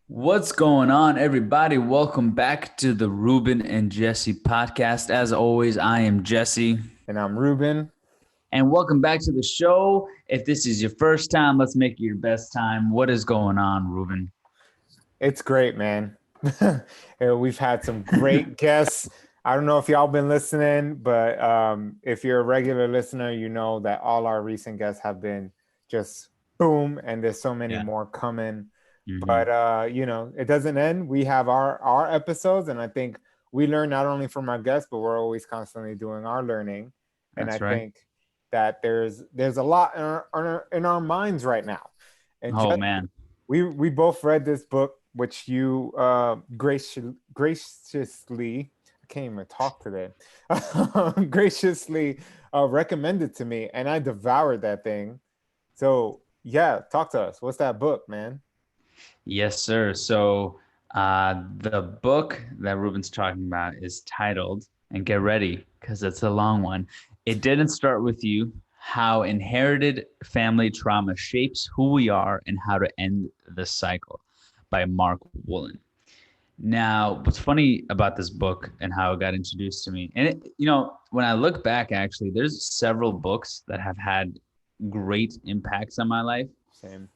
What's going on, everybody? Welcome back to the Ruben and Jessie podcast. As always, I am Jesse, And I'm Ruben. and welcome back to the show. If this is your first time, let's make it your best time. What is going on, Ruben? It's great, man. We've had some great guests. I don't know if y'all been listening, but if you're a regular listener, you know that all our recent guests have been just boom, and there's so many Yeah. more coming. Hmm. But it doesn't end. We have our episodes, and I think we learn not only from our guests, but we're always constantly doing our learning. And I That's right. think that there's a lot in our minds right now. And Oh, just man. we both read this book, which you graciously, I can't even talk today, graciously recommended to me, and I devoured that thing. So yeah, talk to us. What's that book, man? Yes, sir. So, the book that Ruben's talking about is titled, and get ready because it's a long one. It didn't start with you. How inherited family trauma shapes who we are and how to end the cycle by Mark Wolynn. Now, what's funny about this book and how it got introduced to me, and when I look back, actually, there's several books that have had great impacts on my life. Same.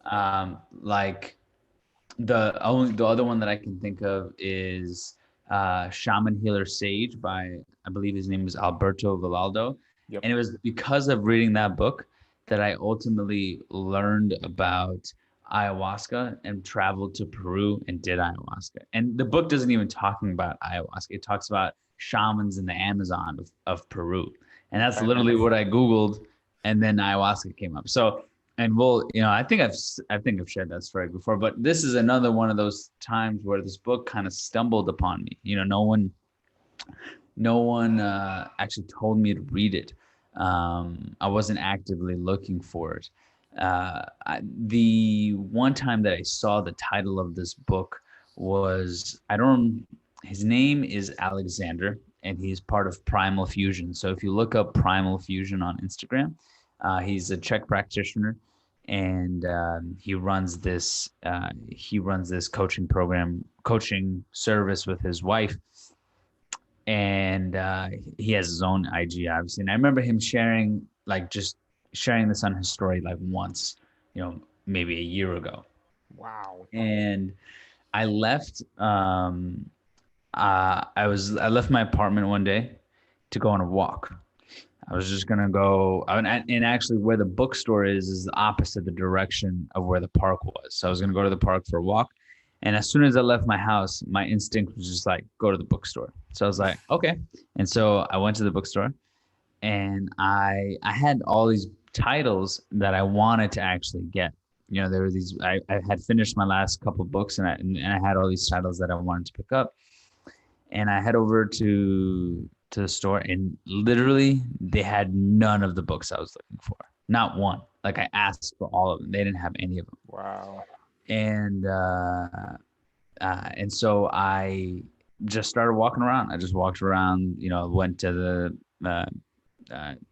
Like the other one that I can think of is Shaman Healer Sage by, I believe his name is Alberto Villaldo. Yep. And it was because of reading that book that I ultimately learned about ayahuasca and traveled to Peru and did ayahuasca. And the book doesn't even talking about ayahuasca. It talks about shamans in the Amazon of Peru. And that's Right. literally what I Googled, and then ayahuasca came up. So, and we'll, I think I've shared that story before, but this is another one of those times where this book kind of stumbled upon me. No one actually told me to read it. I wasn't actively looking for it. The one time that I saw the title of this book was, I don't, his name is Alexander, and he's part of Primal Fusion. So if you look up Primal Fusion on Instagram, he's a Czech practitioner, and he runs this coaching service with his wife, and he has his own IG, obviously. And I remember him sharing this on his story like once, maybe a year ago. Wow. And I left. I left my apartment one day to go on a walk. I was just gonna go, and actually, where the bookstore is the opposite the direction of where the park was. So I was gonna go to the park for a walk, and as soon as I left my house, my instinct was just like go to the bookstore. So I was like, okay, and so I went to the bookstore, and I had all these titles that I wanted to actually get. There were these. I had finished my last couple of books, and I had all these titles that I wanted to pick up, and I head over to the store, and literally they had none of the books I was looking for. Not one. Like, I asked for all of them. They didn't have any of them. Wow. And so I just started walking around. I just walked around, went to the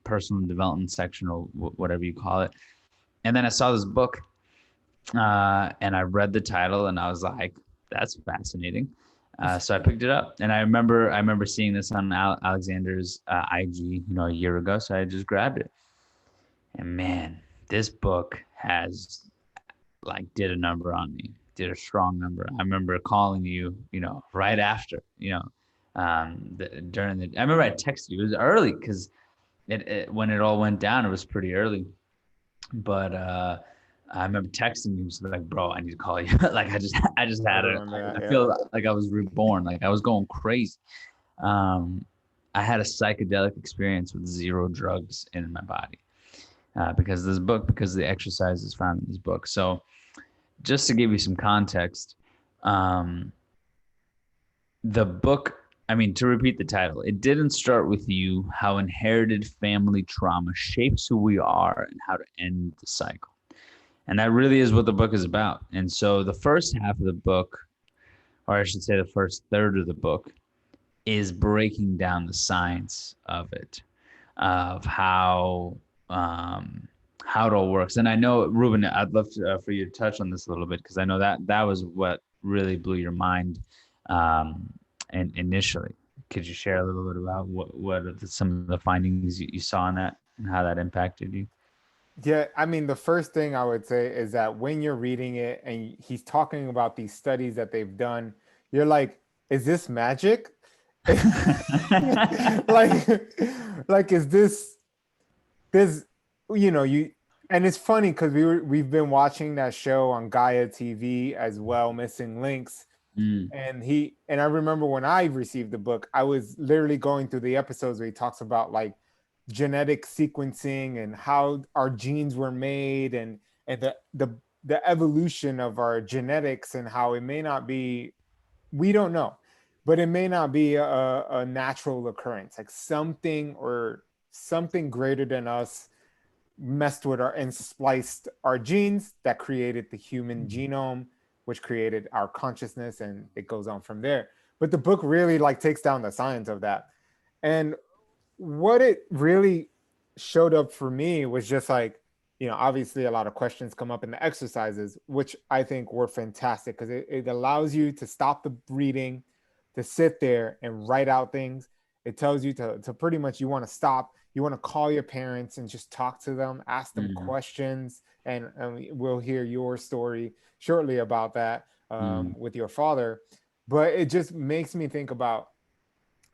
personal development section, or whatever you call it. And then I saw this book, and I read the title, and I was like, that's fascinating. So I picked it up, and I remember seeing this on Alexander's IG, a year ago. So I just grabbed it, and man, this book has did a number on me, did a strong number. I remember calling you, right after, during the. I remember I texted you. It was early because when it all went down, it was pretty early, but I remember texting you, so like, bro, I need to call you. Like, I just I had it. remember that. I Yep. feel like I was reborn. Like, I was going crazy. Um, I had a psychedelic experience with zero drugs in my body, because the exercise is found in this book. So just to give you some context, um, the book, I mean, to repeat the title, it didn't start with you. How inherited family trauma shapes who we are and how to end the cycle. And that really is what the book is about. And so the first half of the book, or I should say the first third of the book, is breaking down the science of it, of how it all works. And I know, Ruben, I'd love for you to touch on this a little bit, because I know that was what really blew your mind, and initially? Could you share a little bit about what are some of the findings you saw in that and how that impacted you? Yeah, I mean, the first thing I would say is that when you're reading it and he's talking about these studies that they've done, you're like, is this magic? like like is this you and it's funny because we've been watching that show on Gaia TV as well, Missing Links. Mm, And I remember when I received the book, I was literally going through the episodes where he talks about like genetic sequencing and how our genes were made, and the evolution of our genetics, and how it may not be, we don't know, but it may not be a natural occurrence, like something greater than us messed with our and spliced our genes that created the human genome, which created our consciousness, and it goes on from there. But the book really like takes down the science of that. And what it really showed up for me was just like, obviously a lot of questions come up in the exercises, which I think were fantastic because it allows you to stop the reading, to sit there and write out things. It tells you to pretty much, you want to stop, you want to call your parents and just talk to them, ask them mm, questions, and we'll hear your story shortly about that, mm, with your father. But it just makes me think about,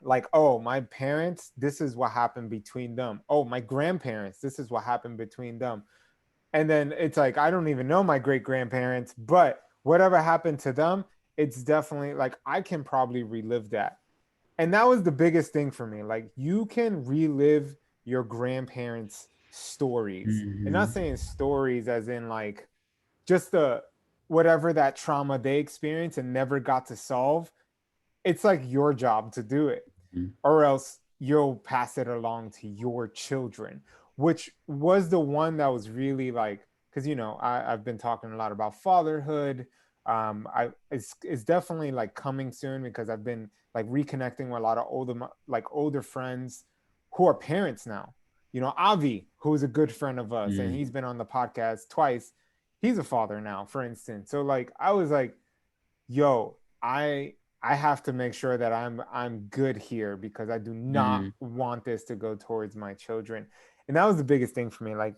like, oh, my parents, this is what happened between them. Oh, my grandparents, this is what happened between them. And then it's like, I don't even know my great grandparents, but whatever happened to them, it's definitely like I can probably relive that. And that was the biggest thing for me. Like, you can relive your grandparents' stories. And not mhm, saying stories as in like just the whatever that trauma they experienced and never got to solve. It's like your job to do it, mm, or else you'll pass it along to your children, which was the one that was really like, because I've been talking a lot about fatherhood. It's definitely like coming soon because I've been like reconnecting with a lot of older friends who are parents now. Avi, who's a good friend of us, and mm, he's been on the podcast twice. He's a father now, for instance. So like I was like, yo, I have to make sure that I'm good here because I do not mm, want this to go towards my children. And that was the biggest thing for me, like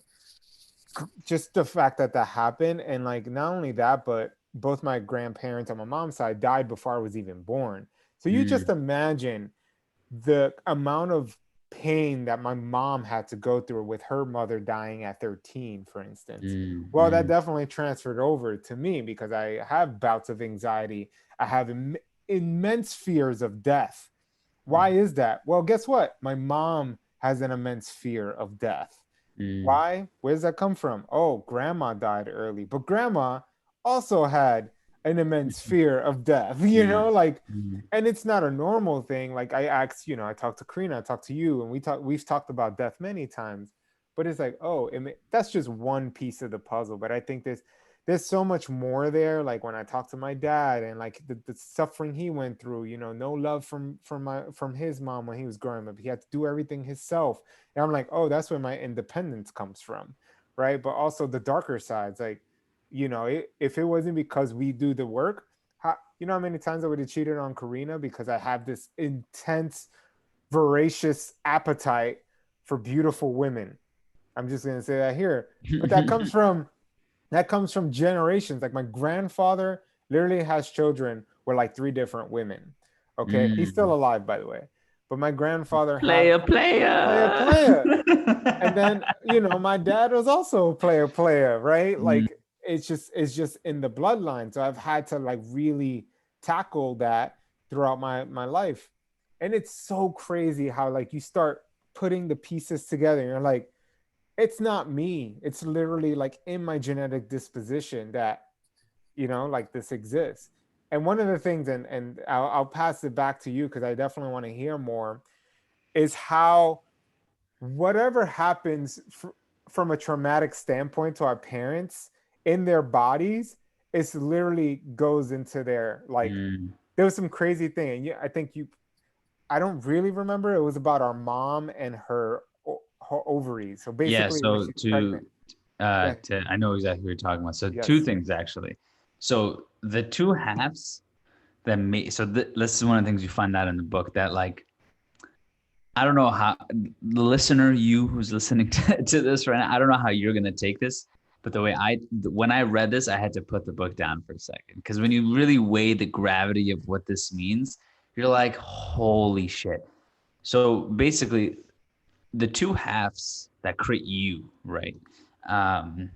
just the fact that that happened. And like not only that, but both my grandparents on my mom's side died before I was even born. So you just mm, imagine the amount of pain that my mom had to go through with her mother dying at 13, for instance. mm, Well, that mm, definitely transferred over to me because I have bouts of anxiety. I have immense fears of death. Why is that? Well, guess what? My mom has an immense fear of death. mm, Why? Where does that come from? Oh, grandma died early, but grandma also had an immense fear of death, mm, like, mm, and it's not a normal thing. Like I asked, I talked to Karina, I talked to you, and we've talked about death many times, but it's like, oh, that's just one piece of the puzzle. But I think there's so much more there. Like when I talked to my dad and like the suffering he went through, no love from his mom when he was growing up. He had to do everything himself. And I'm like, oh, that's where my independence comes from, right? But also the darker sides, like, if it wasn't because we do the work, how many times I would have cheated on Karina because I have this intense, voracious appetite for beautiful women. I'm just gonna say that here, but that comes from generations. Like my grandfather literally has children with like three different women. Okay, he's still mm. alive, by the way, but my grandfather had Player, player. player. And then my dad was also a player, right? Mm, Like it's just in the bloodline. So I've had to like really tackle that throughout my life. And it's so crazy how like you start putting the pieces together and you're like, it's not me, it's literally like in my genetic disposition that like this exists. And one of the things, and I'll pass it back to you because I definitely want to hear more, is how whatever happens from a traumatic standpoint to our parents in their bodies, it's literally goes into their like, mm. there was some crazy thing. And I don't really remember. It was about our mom and her ovaries. So Yeah. basically when So she's pregnant. Yeah. I know exactly what you're talking about. So two Yes. things actually. So the two halves that make, this is one of the things you find out in the book, that like, I don't know how the listener, you who's listening to this right now, I don't know how you're going to take this, but when I read this, I had to put the book down for a second. Because when you really weigh the gravity of what this means, you're like, holy shit. So basically, the two halves that create you, right, um,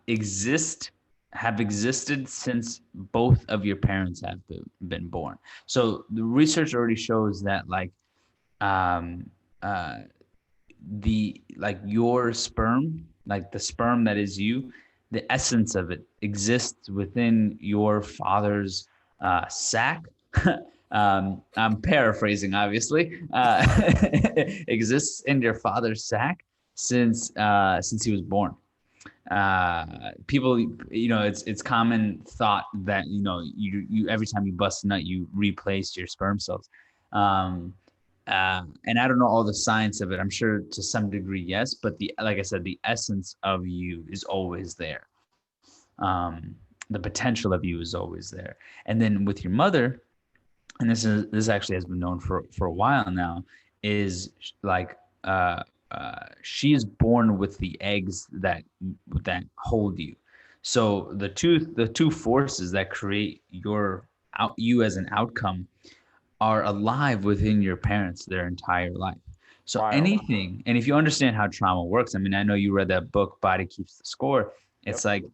exist, have existed since both of your parents have been born. So the research already shows that like, um, uh, the like your sperm, like the sperm that is you, the essence of it exists within your father's sac. I'm paraphrasing, obviously. Exists in your father's sac since he was born. People, it's common thought that you every time you bust a nut, you replace your sperm cells. Um, and I don't know all the science of it. I'm sure to some degree, yes, but like I said, the essence of you is always there. The potential of you is always there. And then with your mother, and this actually has been known for a while now, is like she is born with the eggs that hold you. So the two forces that create you as an outcome are alive within your parents their entire life. So Wild. anything, and if you understand how trauma works, I mean, I know you read that book, Body Keeps the Score. It's Yep. like,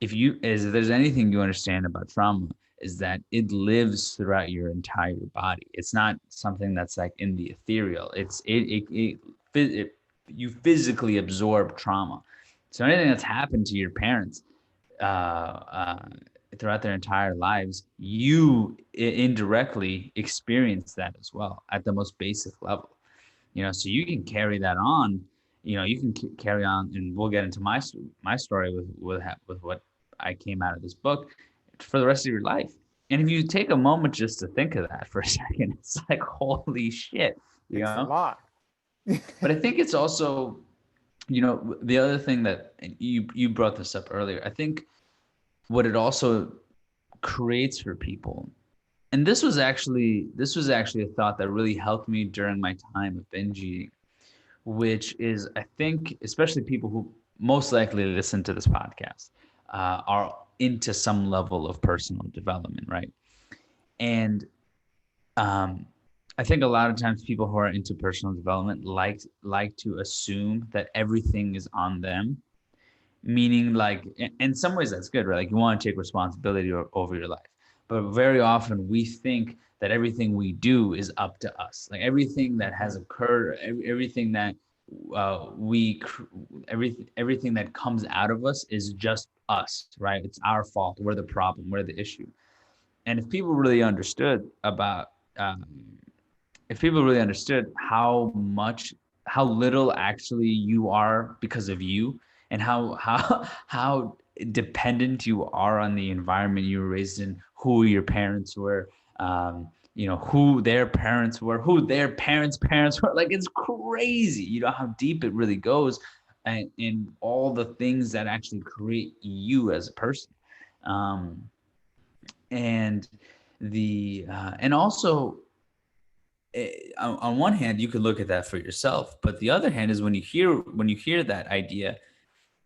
if there's anything you understand about trauma, is that it lives throughout your entire body. It's not something that's like in the ethereal. You physically absorb trauma. So anything that's happened to your parents, uh, uh, throughout their entire lives, you indirectly experience that as well at the most basic level. So you can carry that on. You can carry on, and we'll get into my story with what I came out of this book for the rest of your life. And if you take a moment just to think of that for a second, it's like, holy shit, It's a lot. But I think it's also, the other thing that you brought this up earlier. I think what it also creates for people, and this was actually a thought that really helped me during my time of binge eating, which is, I think, especially people who most likely listen to this podcast are into some level of personal development, right? And um, I think a lot of times people who are into personal development like to assume that everything is on them, meaning like, in some ways that's good, right? Like, you want to take responsibility over your life, but very often we think that everything we do is up to us, like everything that has occurred, everything that everything that comes out of us is just us, right? It's our fault, we're the problem, we're the issue. And um, if people really understood how little actually you are because of you, and how dependent you are on the environment you were raised in, who your parents were, who their parents were, who their parents were. Like, it's crazy, how deep it really goes, and in all the things that actually create you as a person. Um, and and also, on one hand, you could look at that for yourself, but the other hand is, when you hear that idea,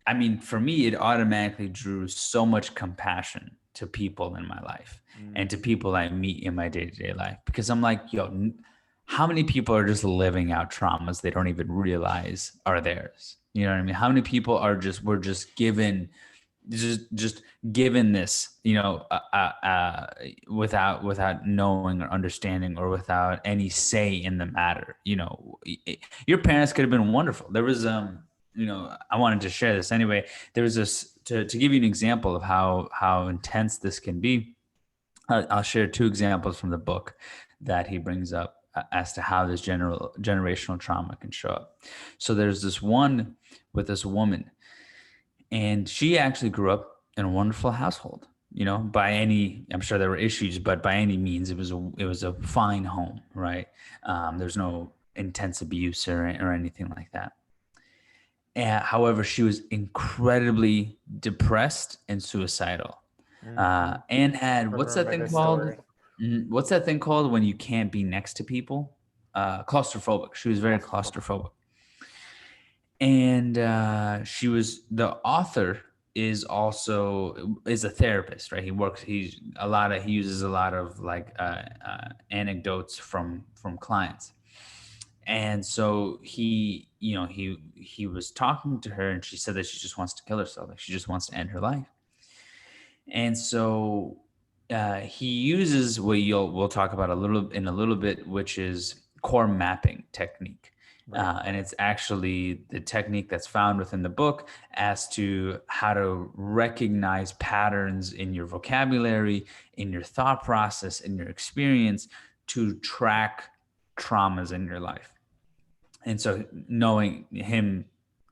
I mean, for me, it automatically drew so much compassion to people in my life and to people I meet in my day-to-day life, because I'm like, yo, how many people are just living out traumas they don't even realize are theirs? You know what I mean? How many people were just just given this, without knowing or understanding, or without any say in the matter. Your parents could have been wonderful. There was I wanted to share this anyway. There was this, to give you an example of how intense this can be. I'll share two examples from the book that he brings up as to how this generational trauma can show up. So there's this one with this woman, and she actually grew up in a wonderful household. I'm sure there were issues, but by any means, it was a fine home, right? There's no intense abuse or anything like that. However, she was incredibly depressed and suicidal. Anne I had, what's that remember thing the called? story. What's that thing called when you can't be next to people? Claustrophobic. She was very Claustrophobic. claustrophobic. And she was, the author is also is a therapist, right? He uses a lot of like anecdotes from clients. And so he was talking to her, and she said that she just wants to kill herself, like she just wants to end her life. And so he uses what we'll talk about a little bit, which is core mapping technique. Right. And it's actually the technique that's found within the book as to how to recognize patterns in your vocabulary, in your thought process, in your experience, to track traumas in your life. And so, knowing him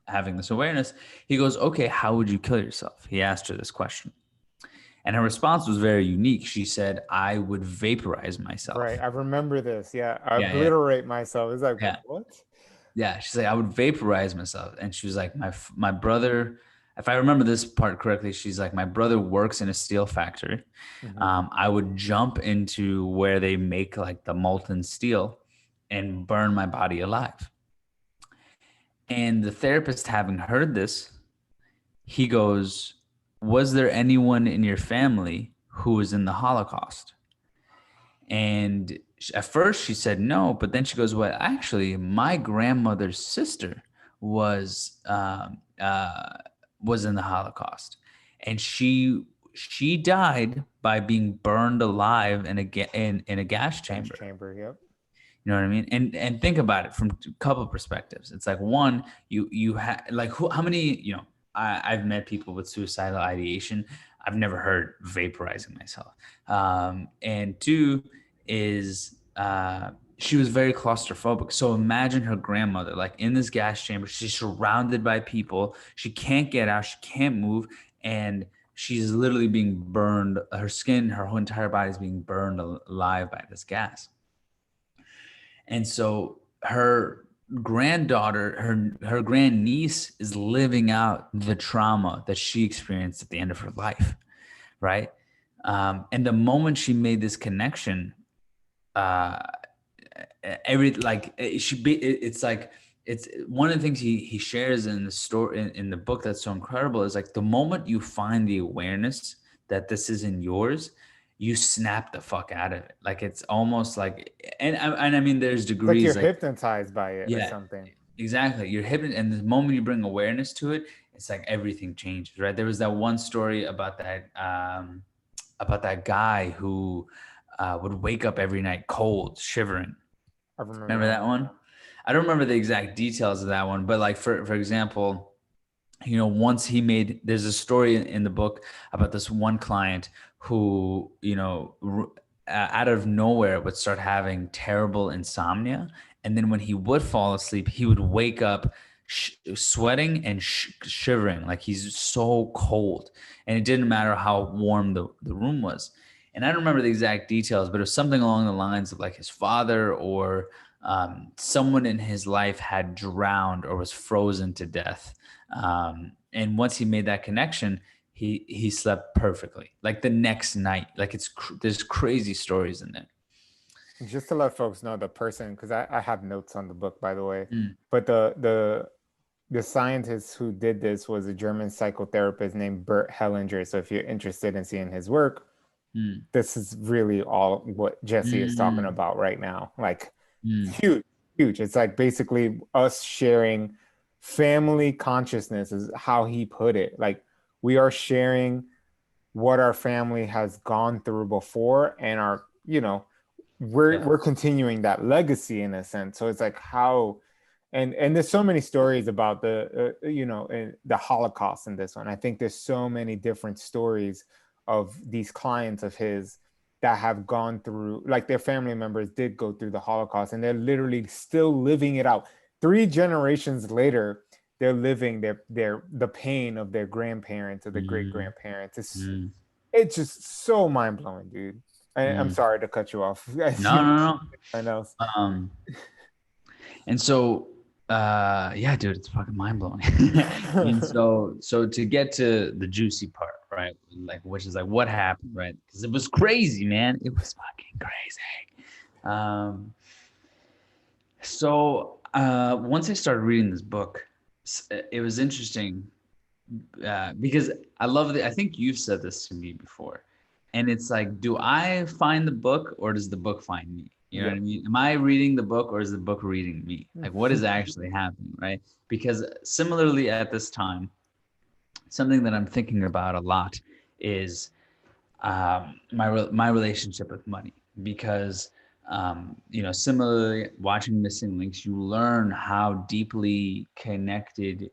having this awareness, he goes, okay, how would you kill yourself? He asked her this question. And her response was very unique. She said, I would vaporize Right. myself. I remember this. Yeah. I Yeah, yeah, obliterate myself. It's like, yeah. what? Yeah. She's like, I would vaporize myself. And she was like, my brother, if I remember this part correctly, she's like, my brother works in a steel factory. Hmm. I would jump into where they make like the molten steel and burn my body alive. And the therapist, having heard this, he goes, was there anyone in your family who was in the Holocaust? And at first she said no, but then she goes, well, actually, my grandmother's sister was was in the Holocaust, and she died by being burned alive in a gas Gas chamber. chamber. Yep. You know what I mean? And think about it from a couple of perspectives. It's like, one, you have like how many, I've met people with suicidal ideation. I've never heard vaporizing myself. And two is she was very claustrophobic. So imagine her grandmother like in this gas chamber. She's surrounded by people. She can't get out. She can't move, and she's literally being burned. Her skin, her whole entire body is being burned alive by this gas. And so her granddaughter, her grandniece is living out the trauma that she experienced at the end of her life, right? And the moment she made this connection, uh, it's like it's one of the things he shares in the story in the book that's so incredible is like the moment you find the awareness that this isn't yours, you snap the fuck out of it. Like it's almost like, and I mean, there's It's like you're degrees. Like, hypnotized by it or yeah, something. exactly. You're hip, and the moment you bring awareness to it, it's like everything changes, right? There was that one story about that guy who would wake up every night cold, shivering. I remember Remember that that one. one? I don't remember the exact details of that one, but like for example, once he made, there's a story in the book about this one client who, out of nowhere would start having terrible insomnia. And then when he would fall asleep, he would wake up sweating and shivering, like he's so cold. And it didn't matter how warm the room was. And I don't remember the exact details, but it was something along the lines of like his father or someone in his life had drowned or was frozen to death. And once he made that connection, he slept perfectly. Like the next night, like there's crazy stories in there. Just to let folks know the person, because I have notes on the book, by the way. Mm, But the scientist who did this was a German psychotherapist named Bert Hellinger. So if you're interested in seeing his work, mm, this is really all what Jesse is talking mm, about right now. Like mm. huge, huge. It's like basically us sharing family consciousness is how he put it. Like we are sharing what our family has gone through before and our, Yeah. we're continuing that legacy in a sense. So it's like how and there's so many stories about the Holocaust in this one. I think there's so many different stories of these clients of his that have gone through, like their family members did go through the Holocaust, and they're literally still living it out. 3 generations later, they're living the pain of their grandparents or their great Mm, grandparents. mm, It's just so mind blowing, dude. I'm mm. sorry to cut you off. No, no, I know. no. And so Yeah, dude, it's fucking mind blowing. And so to get to the juicy part, right? Like, which is like what happened, right? Because it was crazy, man. It was fucking crazy. Um, once I started reading this book, it was interesting because I love it. I think you've said this to me before, and it's like, do I find the book or does the book find me? You know what I Yep. mean? Am I reading the book or is the book reading me? Like, what is actually happening, right? Because similarly at this time, something that I'm thinking about a lot is my relationship with money. Because similarly, watching Missing Links, you learn how deeply connected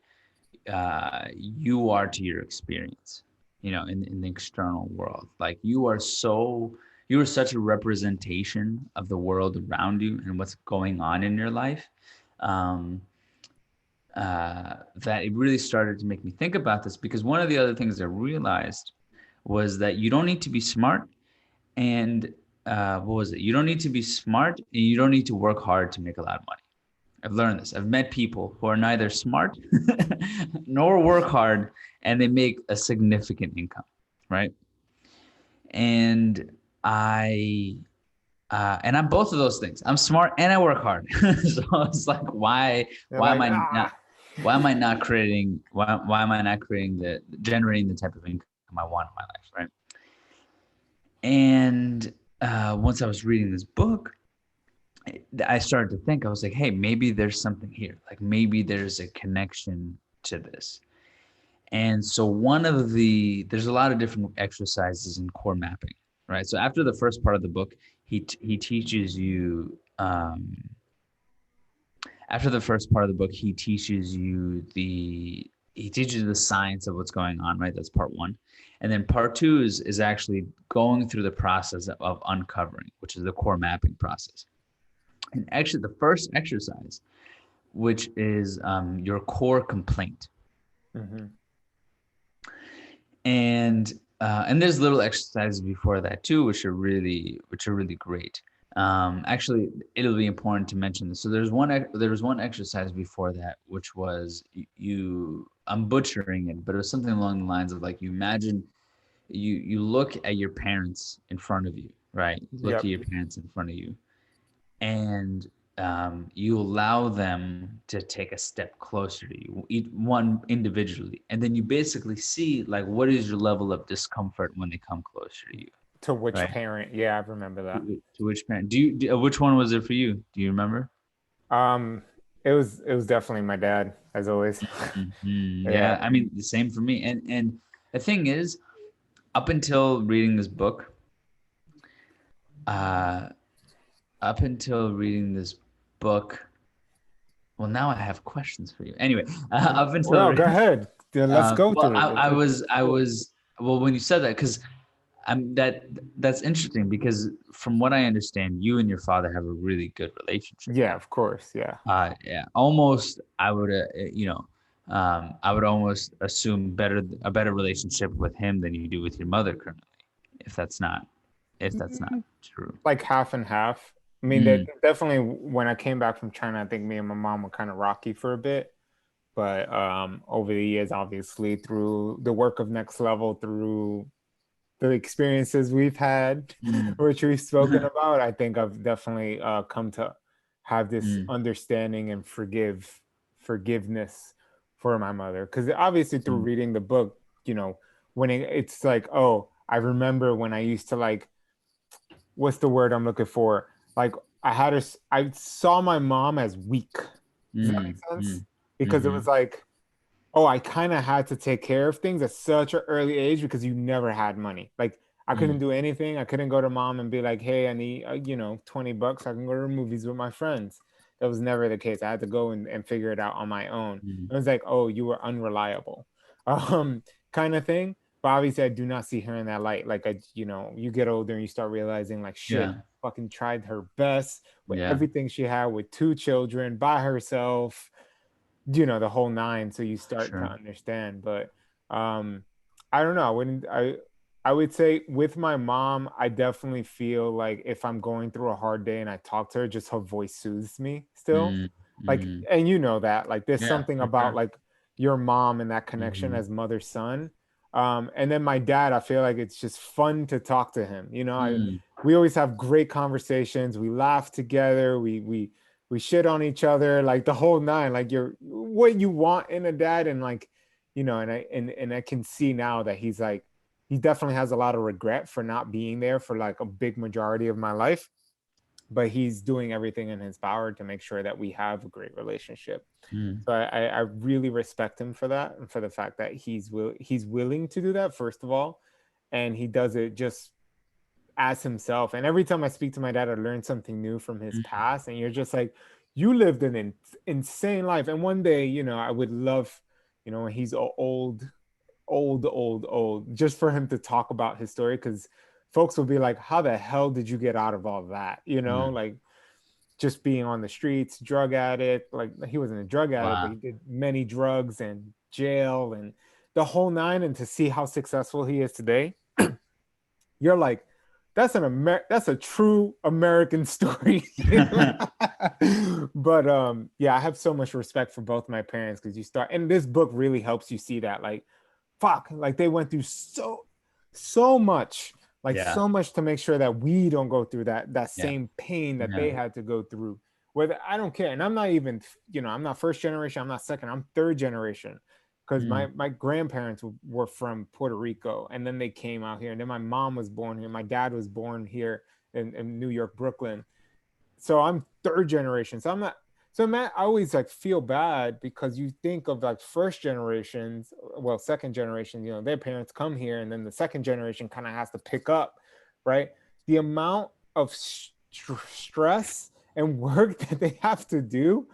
you are to your experience, in the external world. Like you are such a representation of the world around you and what's going on in your life. um, that it really started to make me think about this, because one of the other things I realized was that you don't need to be smart, and what was it? You don't need to be smart, and you don't need to work hard to make a lot of money. I've learned this. I've met people who are neither smart nor work hard, and they make a significant income, right? And I and I'm both of those things. I'm smart and I work hard. So it's like, They're why am like, I ah. not why am I not creating the generating the type of income I want in my life, right? And once I was reading this book, I started to think, I was like, hey, maybe there's something here. Like maybe there's a connection to this. And so there's a lot of different exercises in core mapping, right? So after the first part of the book, he teaches you, after the first part of the book, he teaches you the science of what's going on, right? That's part one. And then part two is actually going through the process of uncovering, which is the core mapping process. And actually, the first exercise, which is your core complaint, Mm-hmm. and there's little exercises before that too, which are really great. Actually, it'll be important to mention this. So there was one exercise before that, which was you. I'm butchering it, but it was something along the lines of like, you imagine you look at your parents in front of you, right? You look at Yep. your parents in front of you, and you allow them to take a step closer to you, each one individually, and then you basically see like what is your level of discomfort when they come closer to you, To which right? parent? Yeah, I remember that. To which parent? Which one was it for you? Do you remember? Um, it was definitely my dad, as always. Yeah. Yeah, I mean the same for me. And the thing is, up until reading this book, uh, up until reading this book, well, now I have questions for you. Anyway, up until Well, go ahead. Then let's go Well, through it. I was well when you said that, because that's interesting, because from what I understand, you and your father have a really good relationship. Yeah, of course. Yeah. Yeah, almost I would almost assume a better relationship with him than you do with your mother currently, if that's not if that's not true. Like half and half. I mean, that Mm, definitely when I came back from China, I think me and my mom were kind of rocky for a bit. But over the years, obviously, through the work of Next Level, through the experiences we've had, mm, which we've spoken about, I think I've definitely come to have this mm, understanding and forgiveness for my mother. Because obviously, through mm, reading the book, when it's like, oh, I remember when I used to like, what's the word I'm looking for? Like, I saw my mom as weak. Does that make mm, sense? mm, Because it was mhm, like, oh, I kind of had to take care of things at such an early age because you never had money. Like I couldn't mm, do anything. I couldn't go to mom and be like, "Hey, I need, $20. I can go to the movies with my friends." That was never the case. I had to go and figure it out on my own. mm. It was like, "Oh, you were unreliable," um, kind of thing. But obviously, I do not see her in that light. Like you get older and you start realizing, like, shit, Yeah, fucking tried her best with yeah. everything she had with two children by herself, the whole nine, so you start to Sure. understand. But um I don't know, I would say with my mom, I definitely feel like if I'm going through a hard day and I talk to her, just her voice soothes me still. Mm, Like, Mm. and you know that, like, there's Yeah, something for about sure. like your mom and that connection Mhm. as mother son. And then my dad, I feel like it's just fun to talk to him. Mm. We always have great conversations. We laugh together. We shit on each other, like the whole nine. Like, you're what you want in a dad, and like, and I can see now that he's like, he definitely has a lot of regret for not being there for like a big majority of my life, but he's doing everything in his power to make sure that we have a great relationship. Mm. So I really respect him for that, and for the fact that he's willing to do that, first of all, and he does it just as himself. And every time I speak to my dad, I learn something new from his Mm. past. And you're just like, you lived an insane life. And one day, I would love, when he's old, just for him to talk about his story, because folks will be like, how the hell did you get out of all that? Mm. Like, just being on the streets, drug addict. Like, he wasn't a drug addict, but Wow. he did many drugs and jail and the whole nine. And to see how successful he is today, you're like, that's a true American story. But yeah, I have so much respect for both my parents, because you start, and this book really helps you see that, like, fuck, like they went through so much, like Yeah. so much, to make sure that we don't go through that Yeah. same pain that Yeah. they had to go through. Whether, I don't care, and I'm not even, I'm not first generation, I'm not second, I'm third generation, because Mm. my grandparents were from Puerto Rico, and then they came out here, and then my mom was born here, my dad was born here in New York, Brooklyn. So I'm third generation. So I'm not. So Matt, I always like feel bad, because you think of like first generations, well, second generation, their parents come here, and then the second generation kind of has to pick up, right? The amount of stress and work that they have to do.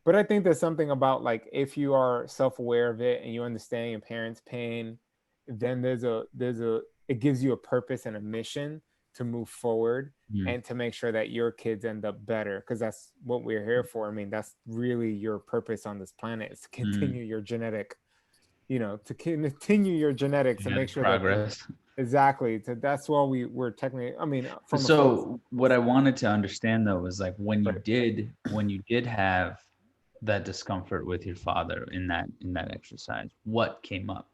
But I think there's something about, like, if you are self-aware of it and you understand your parents' pain, then it gives you a purpose and a mission to move forward, Mm. and to make sure that your kids end up better, because that's what we're here for. I mean, that's really your purpose on this planet, is to Mm. continue your to continue your genetics, and Yeah. make sure that Progress. exactly. So that's why we're technically, I mean, from a folks. So what I wanted to understand though was like Right. when you did have that discomfort with your father in that exercise, what came up?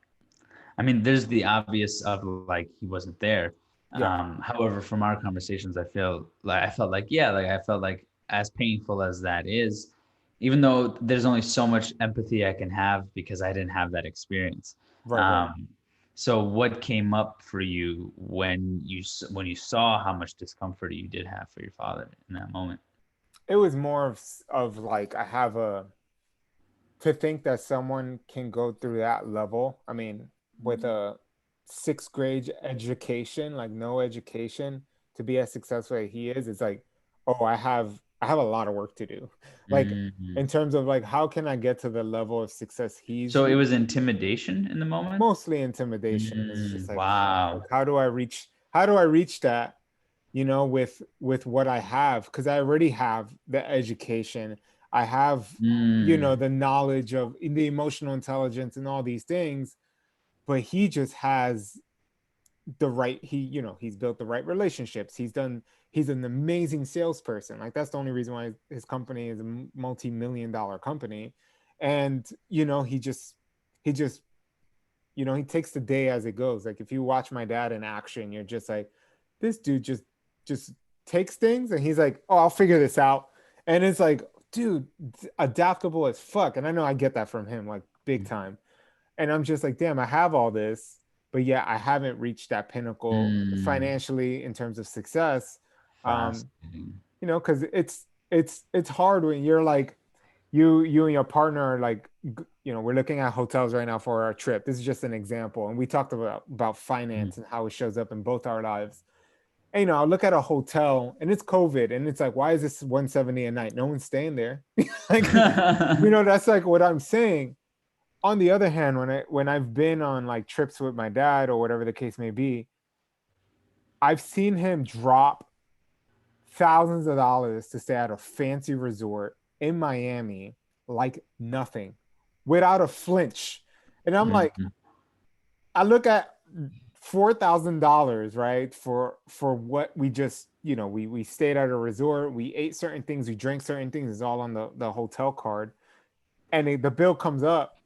I mean, there's the obvious of like he wasn't there. Yeah. However, from our conversations, I felt like yeah, like I felt like as painful as that is, even though there's only so much empathy I can have because I didn't have that experience. Right. Um, so what came up for you when you saw how much discomfort you did have for your father in that moment? It was more of like, I have a to think that someone can go through that level. I mean, with a sixth grade education, like no education, to be as successful as he is, it's like, oh, I have a lot of work to do. Like, Mhm. in terms of like, how can I get to the level of success he's So it reached? was intimidation in the moment. Mostly intimidation. It's just like, fuck, like, Wow. how do I reach that, with what I have? Because I already have the education. I have, Mm. the knowledge of the emotional intelligence and all these things, but he just has he's built the right relationships. He's an amazing salesperson. Like, that's the only reason why his company is a multi-million-dollar company. And he just he takes the day as it goes. Like, if you watch my dad in action, you're just like, this dude just takes things, and he's like, oh, I'll figure this out. And it's like, dude, adaptable as fuck. And I know I get that from him, like, big time. And I'm just like, damn, I have all this, but yeah, I haven't reached that pinnacle Mm. financially in terms of success. Um, Fascinating. because it's hard when you're like, you and your partner are like, we're looking at hotels right now for our trip. This is just an example, and we talked about Mm. finance and how it shows up in both our lives. And, I look at a hotel, and it's COVID, and it's like, why is this 170 a night? No one's staying there. Like, that's like what I'm saying. On the other hand, when I've been on like trips with my dad, or whatever the case may be, I've seen him drop thousands of dollars to stay at a fancy resort in Miami, like nothing, without a flinch. And I'm like, Mhm. I look at $4,000, right? For what we just, we stayed at a resort, we ate certain things, we drank certain things, it's all on the hotel card. And the bill comes up,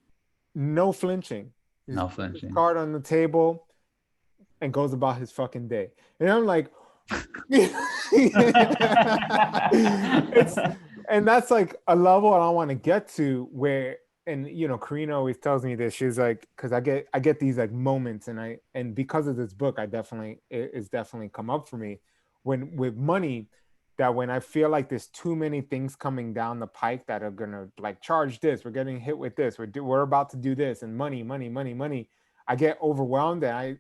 no flinching. He just No puts his flinching. card on the table and goes about his fucking day. And I'm like, it's and that's like a level I want to get to where, and Karina always tells me this. She's like, because I get these like moments, and because of this book, it's definitely come up for me when with money, that when I feel like there's too many things coming down the pike that are gonna like charge this, we're getting hit with this, we're about to do this, and money, money, money, money. I get overwhelmed, and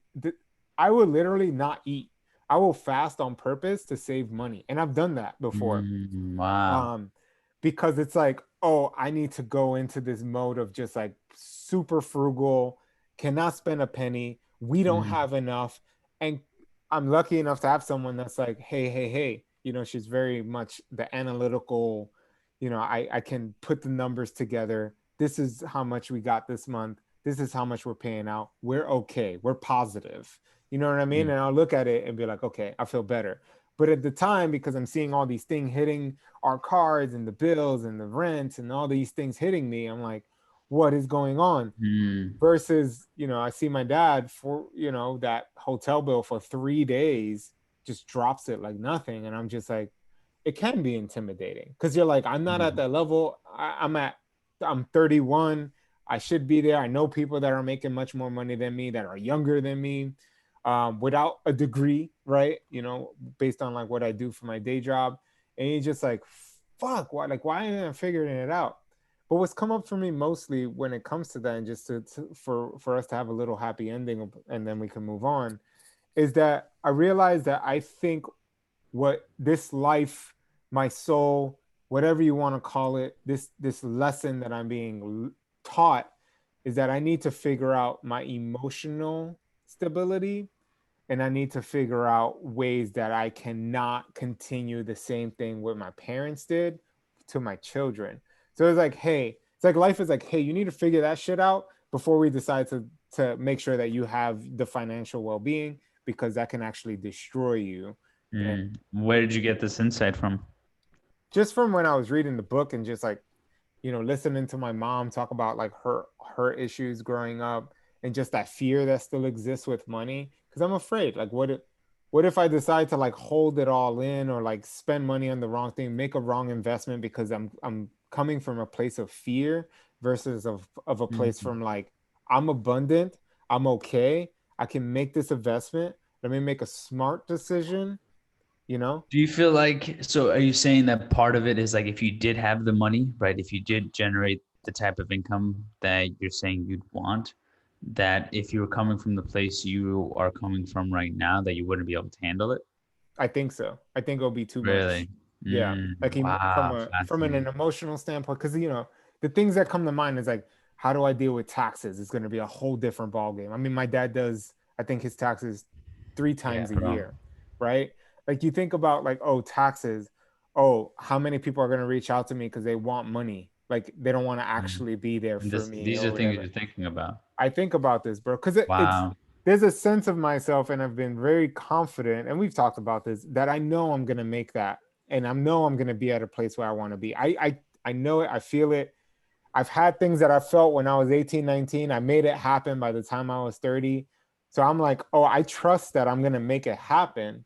I would literally not eat. I will fast on purpose to save money. And I've done that before. Wow. Um, because it's like, oh, I need to go into this mode of just like super frugal, cannot spend a penny. We don't Mm, have enough. And I'm lucky enough to have someone that's like, hey, hey, hey, she's very much the analytical, I can put the numbers together. This is how much we got this month. This is how much we're paying out. We're okay. We're positive. You know what I mean? mm, And I'll look at it and be like, okay, I feel better. But at the time, because I'm seeing all these things hitting our cards and the bills and the rent and all these things hitting me, I'm like, what is going on? mm, Versus, I see my dad for, that hotel bill for 3 days just drops it like nothing. And I'm just like, it can be intimidating because you're like, I'm not at mm, that level. I'm 31. I should be there. I know people that are making much more money than me, that are younger than me, without a degree, right? Based on like what I do for my day job. And you're just like, fuck, why am I figuring it out? But what's come up for me mostly when it comes to that, and just for us to have a little happy ending and then we can move on, is that I realize that I think what this life, my soul, whatever you want to call it, this lesson that I'm being taught, is that I need to figure out my emotional stability, and I need to figure out ways that I cannot continue the same thing what my parents did to my children. So it's like, hey, it's like life is like, hey, you need to figure that shit out before we decide to make sure that you have the financial well-being, because that can actually destroy you. And mm. Where did you get this insight from? just from when I was reading the book and just like, listening to my mom talk about like her issues growing up, and just that fear that still exists with money. Because I'm afraid, like, what if I decide to like hold it all in, or like spend money on the wrong thing, make a wrong investment, because I'm coming from a place of fear versus of a place Mm. from like, I'm abundant, I'm okay, I can make this investment, let me make a smart decision, you know. Do you feel like, so are you saying that part of it is like if you did have the money, right? If you did generate the type of income that you're saying you'd want, that if you were coming from the place you are coming from right now, that you wouldn't be able to handle it? I think so. I think it'll be too much. Really? Yeah, Mm, like wow, from an fascinating. emotional standpoint, because the things that come to mind is like, how do I deal with taxes? It's going to be a whole different ballgame. I mean, my dad does, I think, his taxes three Yeah, times a bro. year, right? Like you think about like, oh, taxes. Oh, how many people are going to reach out to me because they want money? Like they don't want to Mm. actually be there And for this, me these or are things whatever. you're thinking about. I think about this, bro, because it's Wow. there's a sense of myself, and I've been very confident, and we've talked about this, that I know I'm gonna make that, and I know I'm gonna be at a place where I want to be. I know it. I feel it. I've had things that I felt when I was 18, 19. I made it happen by the time I was 30. So I'm like, oh, I trust that I'm gonna make it happen.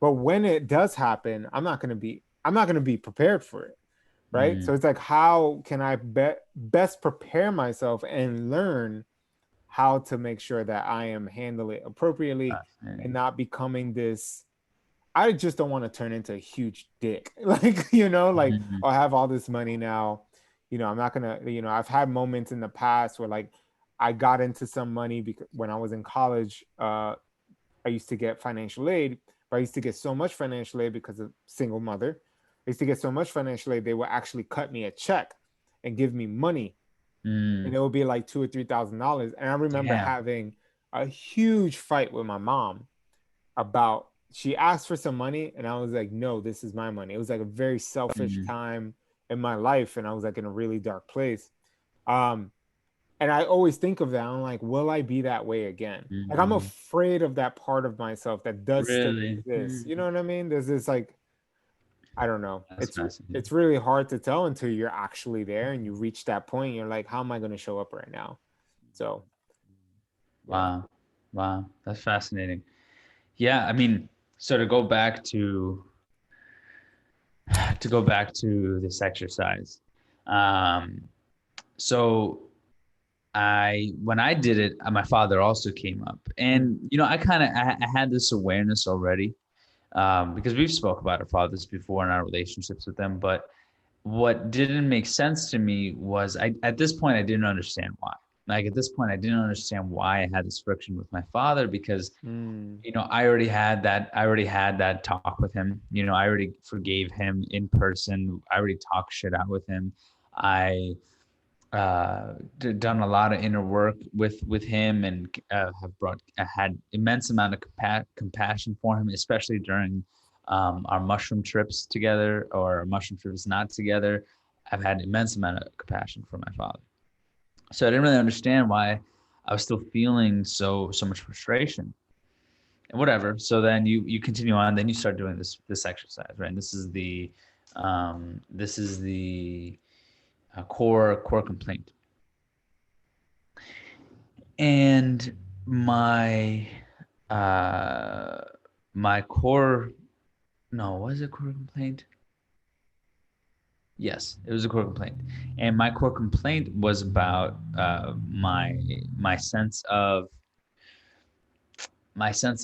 But when it does happen, I'm not gonna be prepared for it, right? Mm, So it's like, how can I best prepare myself and learn how to make sure that I am handle it appropriately, and fascinating. not becoming this. I just don't want to turn into a huge dick. Like, like, Mhm. oh, I have all this money now. I'm not gonna, I've had moments in the past where like I got into some money because when I was in college, I used to get financial aid, but I used to get so much financial aid because of single mother. I used to get so much financial aid, they would actually cut me a check and give me money, and Mm, it would be like $2 or $3,000. And I remember damn. having a huge fight with my mom about, she asked for some money, and I was like, no, this is my money. It was like a very selfish Mm, time in my life, and I was like in a really dark place. Um, And I always think of that. I'm like, will I be that way again? Like, I'm Mhm. afraid of that part of myself that does still Really? exist. You know what I mean? There's this like, I don't know. That's fascinating. It's really hard to tell until you're actually there and you reach that point. You're like, how am I going to show up right now? So, yeah. Wow. Wow. That's fascinating. Yeah, I mean, so to go back to this exercise. Um, so when I did it, my father also came up, Mm, and I had this awareness already, because we've spoke about our fathers before in our relationships with them. But what didn't make sense to me was at this point I didn't understand why. Like at this point, I didn't understand why I had this friction with my father because mm, I already had that talk with him. I already forgave him in person. I already talked shit out with him. I done a lot of inner work with him, and had immense amount of compassion for him, especially during our mushroom trips together or our mushroom trips not together. I've had immense amount of compassion for my father. So I didn't really understand why I was still feeling so much frustration and whatever. So then you continue on, then you start doing this exercise, right? And this is the core complaint. And uh my core no, was it core complaint? Yes, it was a core complaint. And my core complaint was about my sense of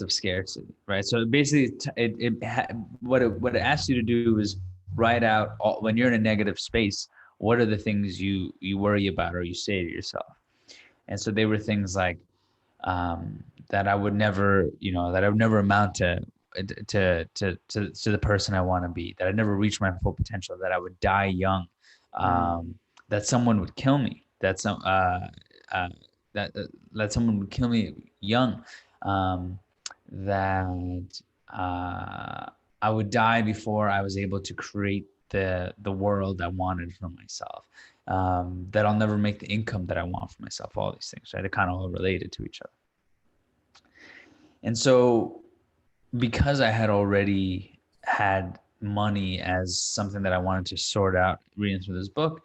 scarcity, right? So basically, what it asks you to do is write out when you're in a negative space, what are the things you worry about or you say to yourself. And so they were things like, that I would never, that I would never amount to the person I want to be, that I'd never reach my full potential, that I would die young, mm, that someone would kill me, uh, that someone would kill me young, um, that I would die before I was able to create the world I wanted for myself, that I'll never make the income that I want for myself. All these things, right? They're kind of all related to each other. And so, because I had already had money as something that I wanted to sort out reading through this book,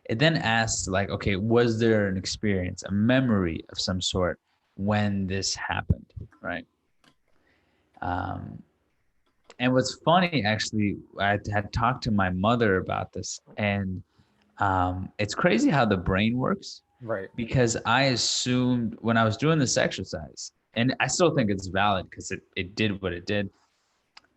it then asked, like, okay, was there an experience, a memory of some sort when this happened, right? Um, and what's funny, actually, I had talked to my mother about this, and it's crazy how the brain works, right. because I assumed when I was doing this exercise, and I still think it's valid because it did what it did.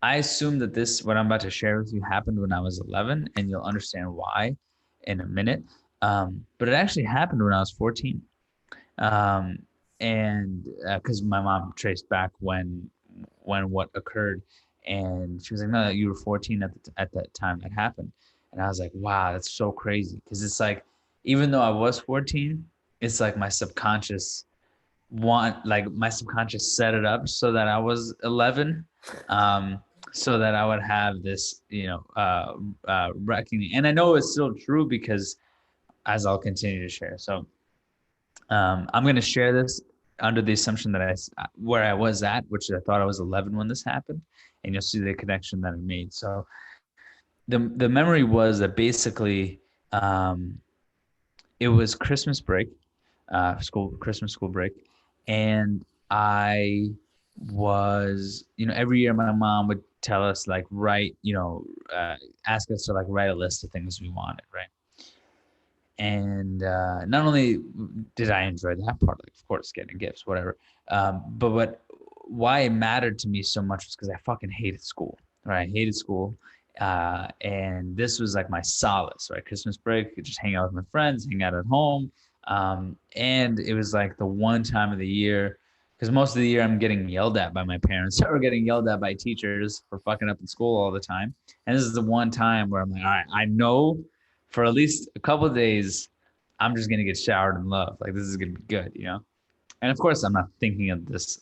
I assumed that what I'm about to share with you happened when I was 11, and you'll understand why in a minute. But it actually happened when I was 14. Um, and because my mom traced back when what occurred, and she was like, "No, you were 14 at that time that happened." And I was like, "Wow, that's so crazy." Because it's like, even though I was 14, it's like my subconscious set it up so that I was 11, so that I would have this, reckoning. And I know it's still true because, as I'll continue to share. So I'm going to share this under the assumption that where I was at, which I thought I was 11 when this happened, and you'll see the connection that I made. So the memory was that basically, it was Christmas break, Christmas school break, and I was, every year my mom would tell us, like, ask us to, like, write a list of things we wanted, right? And not only did I enjoy that part, like, of course, getting gifts, whatever, but why it mattered to me so much was because I fucking hated school, right? I hated school. And this was like my solace, right? Christmas break, could just hang out with my friends, hang out at home. And it was like the one time of the year, because most of the year I'm getting yelled at by my parents or getting yelled at by teachers for fucking up in school all the time. And this is the one time where I'm like, all right, I know for at least a couple of days, I'm just gonna get showered in love. Like, this is gonna be good. And of course, I'm not thinking of this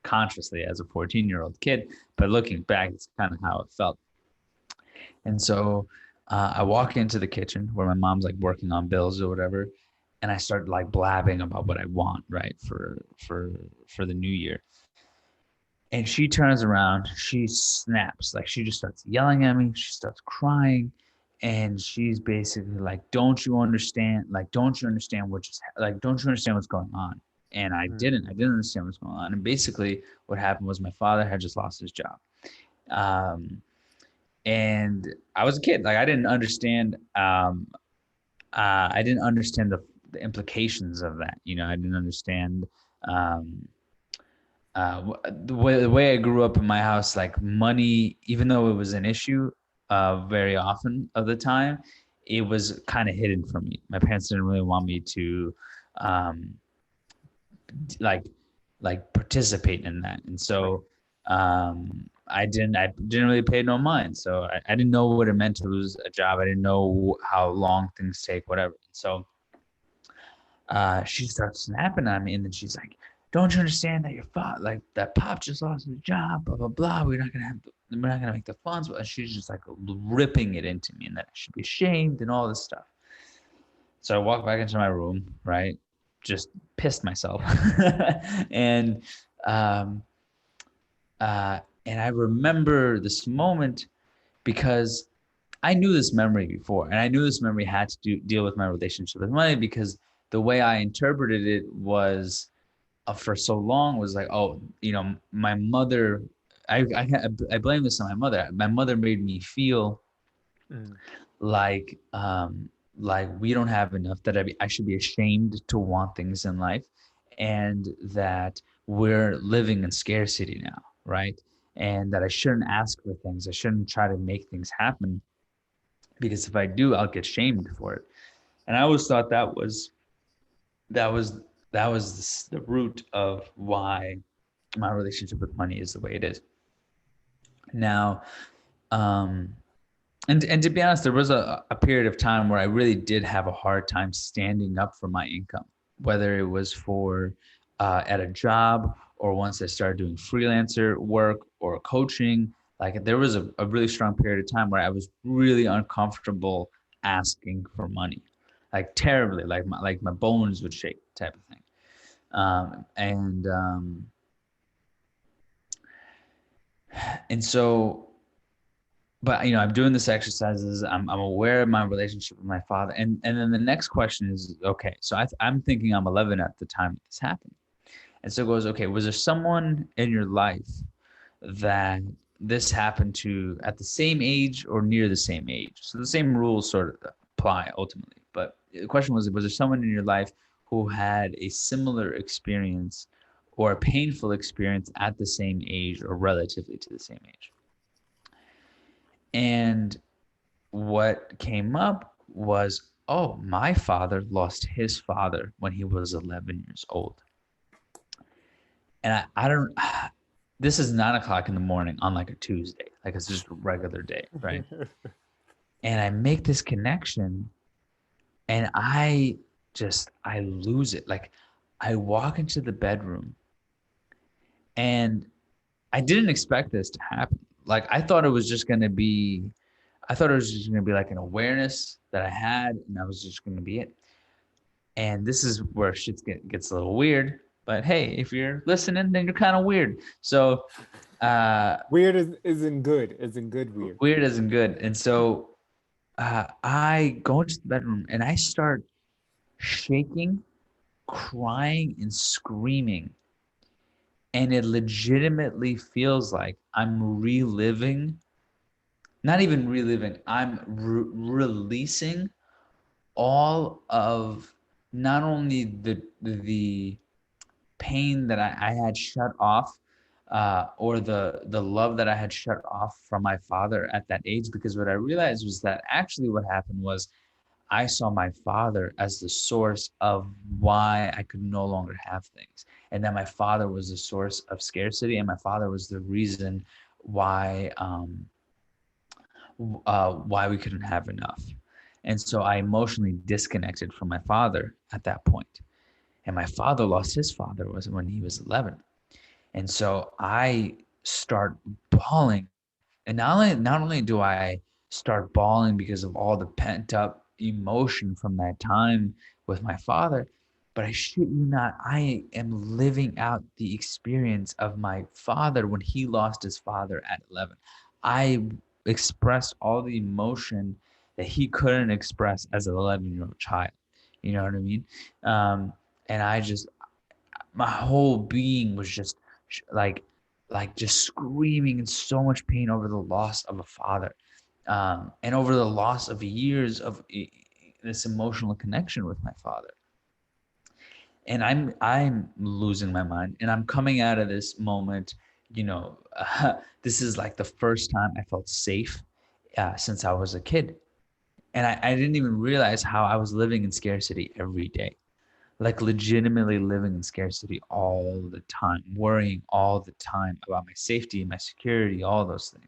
consciously as a 14-year-old kid, but looking back, it's kind of how it felt. And so I walk into the kitchen where my mom's, like, working on bills or whatever, and I start like blabbing about what I want, right, for the new year. And she turns around, she snaps, like she just starts yelling at me, she starts crying, and she's basically like, "Don't you understand? Like, don't you understand what just like, don't you understand what's going on?" And I didn't understand what's going on. And basically, what happened was my father had just lost his job, um, and I was a kid, like I didn't understand the implications of that. You know, I didn't understand. Um, the way I grew up in my house, like money, even though it was an issue, very often of the time, it was kind of hidden from me. My parents didn't really want me to, um, like, participate in that, and so I didn't really pay no mind. So I didn't know what it meant to lose a job. I didn't know how long things take, whatever. So she starts snapping on me, and then she's like, "Don't you understand that your father, like that pop just lost his job, blah blah blah. We're not gonna make the funds." And she's just like ripping it into me, and that I should be ashamed and all this stuff. So I walk back into my room, right, just pissed myself, and um, and I remember this moment because I knew this memory before, and I knew this memory had to deal with my relationship with money, because the way I interpreted it was, for so long, was like, oh, my mother. I blame this on my mother. My mother made me feel Mm. like we don't have enough, that I should be ashamed to want things in life, and that we're living in scarcity now, right? And that I shouldn't ask for things. I shouldn't try to make things happen, because if I do, I'll get shamed for it. And I always thought that was that was the root of why my relationship with money is the way it is now. um and to be honest, there was a period of time where I really did have a hard time standing up for my income, whether it was for at a job, or once I started doing freelancer work or coaching. Like, there was a really strong period of time where I was really uncomfortable asking for money, like terribly, like my bones would shake, type of thing. And so, but I'm doing this exercises. I'm aware of my relationship with my father, and then the next question is, okay, so I'm thinking I'm 11 at the time this happened, and so it goes, okay, was there someone in your life that this happened to at the same age or near the same age? So the same rules sort of apply ultimately, but the question was there someone in your life who had a similar experience or a painful experience at the same age or relatively to the same age? And what came up was, oh, my father lost his father when he was 11 years old. And I don't, this is 9 o'clock in the morning on like a Tuesday, like it's just a regular day, right? And I make this connection, and I lose it. Like, I walk into the bedroom, and I didn't expect this to happen. Like, I thought it was just going to be, like an awareness that I had, and that was just going to be it. And this is where shit gets a little weird. But hey, if you're listening, then you're kind of weird. So Weird isn't good. Isn't good weird. weird isn't good. And so I go into the bedroom, and I start shaking, crying, and screaming. And it legitimately feels like I'm reliving, not even reliving, I'm releasing all of, not only the pain that I had shut off, or the love that I had shut off from my father at that age. Because what I realized was that actually what happened was, I saw my father as the source of why I could no longer have things, and that my father was the source of scarcity, and my father was the reason why we couldn't have enough. And so I emotionally disconnected from my father at that point. And my father lost his father was when he was 11. And so I start bawling. And not only do I start bawling because of all the pent up emotion from that time with my father. But I shit you not, I am living out the experience of my father when he lost his father at 11. I expressed all the emotion that he couldn't express as an 11-year-old child. You know what I mean? And I just, my whole being was just like just screaming in so much pain over the loss of a father, and over the loss of years of this emotional connection with my father. And I'm losing my mind, and I'm coming out of this moment, this is like the first time I felt safe since I was a kid. And I didn't even realize how I was living in scarcity every day, like legitimately living in scarcity all the time, worrying all the time about my safety, my security, all those things.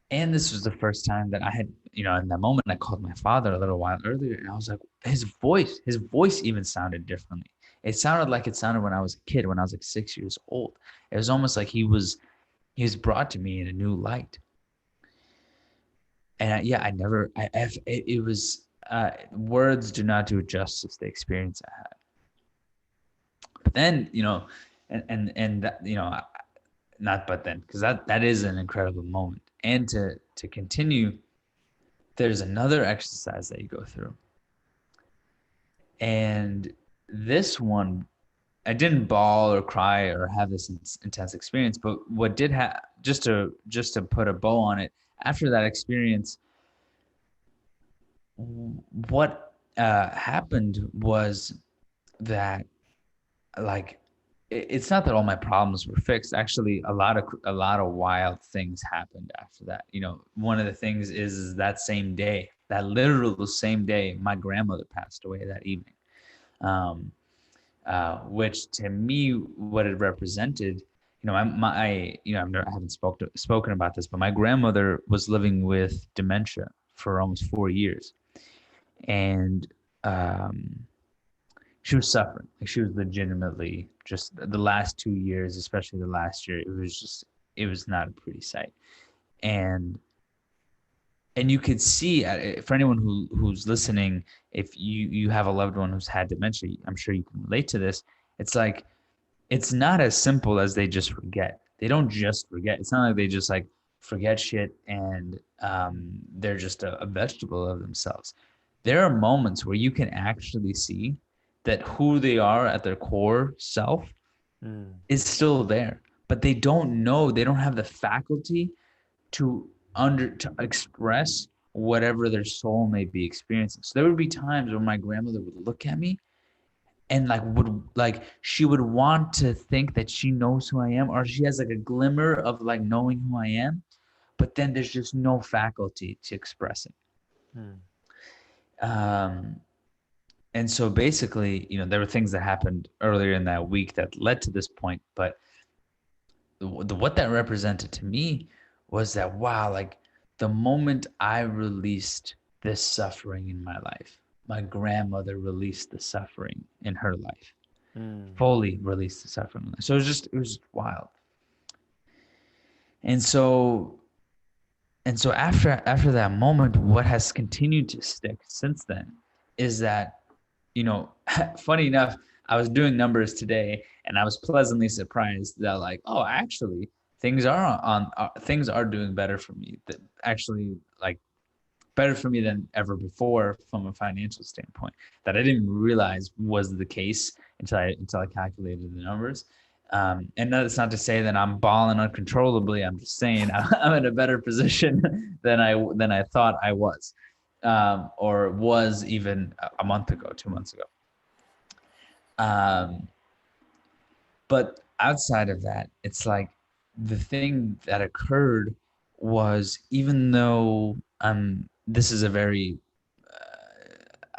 And this was the first time that I had, in that moment, I called my father a little while earlier, and I was like, his voice even sounded differently. It sounded like it sounded when I was a kid, when I was like 6 years old. It was almost like he was brought to me in a new light. And it was, words do not do justice to the experience I had. But then, and that, not but then, because that is an incredible moment. And to continue, there's another exercise that you go through. And this one, I didn't bawl or cry or have this intense experience, but what did just to put a bow on it, after that experience, what happened was that, like, it's not that all my problems were fixed. Actually, a lot of wild things happened after that. One of the things is that same day, that literal same day, my grandmother passed away that evening. Which to me, what it represented, I haven't spoken about this, but my grandmother was living with dementia for almost 4 years, and she was suffering. Like, she was legitimately, just the last 2 years, especially the last year, it was not a pretty sight. And you could see, for anyone who's listening, if you have a loved one who's had dementia, I'm sure you can relate to this. It's like, it's not as simple as they just forget. They don't just forget. It's not like they just like forget shit and they're just a vegetable of themselves. There are moments where you can actually see that who they are at their core self is still there, but they don't know. They don't have the faculty to express whatever their soul may be experiencing. So there would be times where my grandmother would look at me and she would want to think that she knows who I am, or she has like a glimmer of like knowing who I am, but then there's just no faculty to express it. And so basically, there were things that happened earlier in that week that led to this point, but what that represented to me was that, wow, like the moment I released this suffering in my life, my grandmother released the suffering in her life, fully released the suffering. So it was just wild. And so after that moment, what has continued to stick since then is that, funny enough, I was doing numbers today and I was pleasantly surprised that, like, oh, actually things are doing better for me. That actually, like, better for me than ever before from a financial standpoint, that I didn't realize was the case until I calculated the numbers. And that's not to say that I'm balling uncontrollably. I'm just saying I'm in a better position than I thought I was, or was even a month ago, 2 months ago. But outside of that, it's like the thing that occurred was, even though this is a very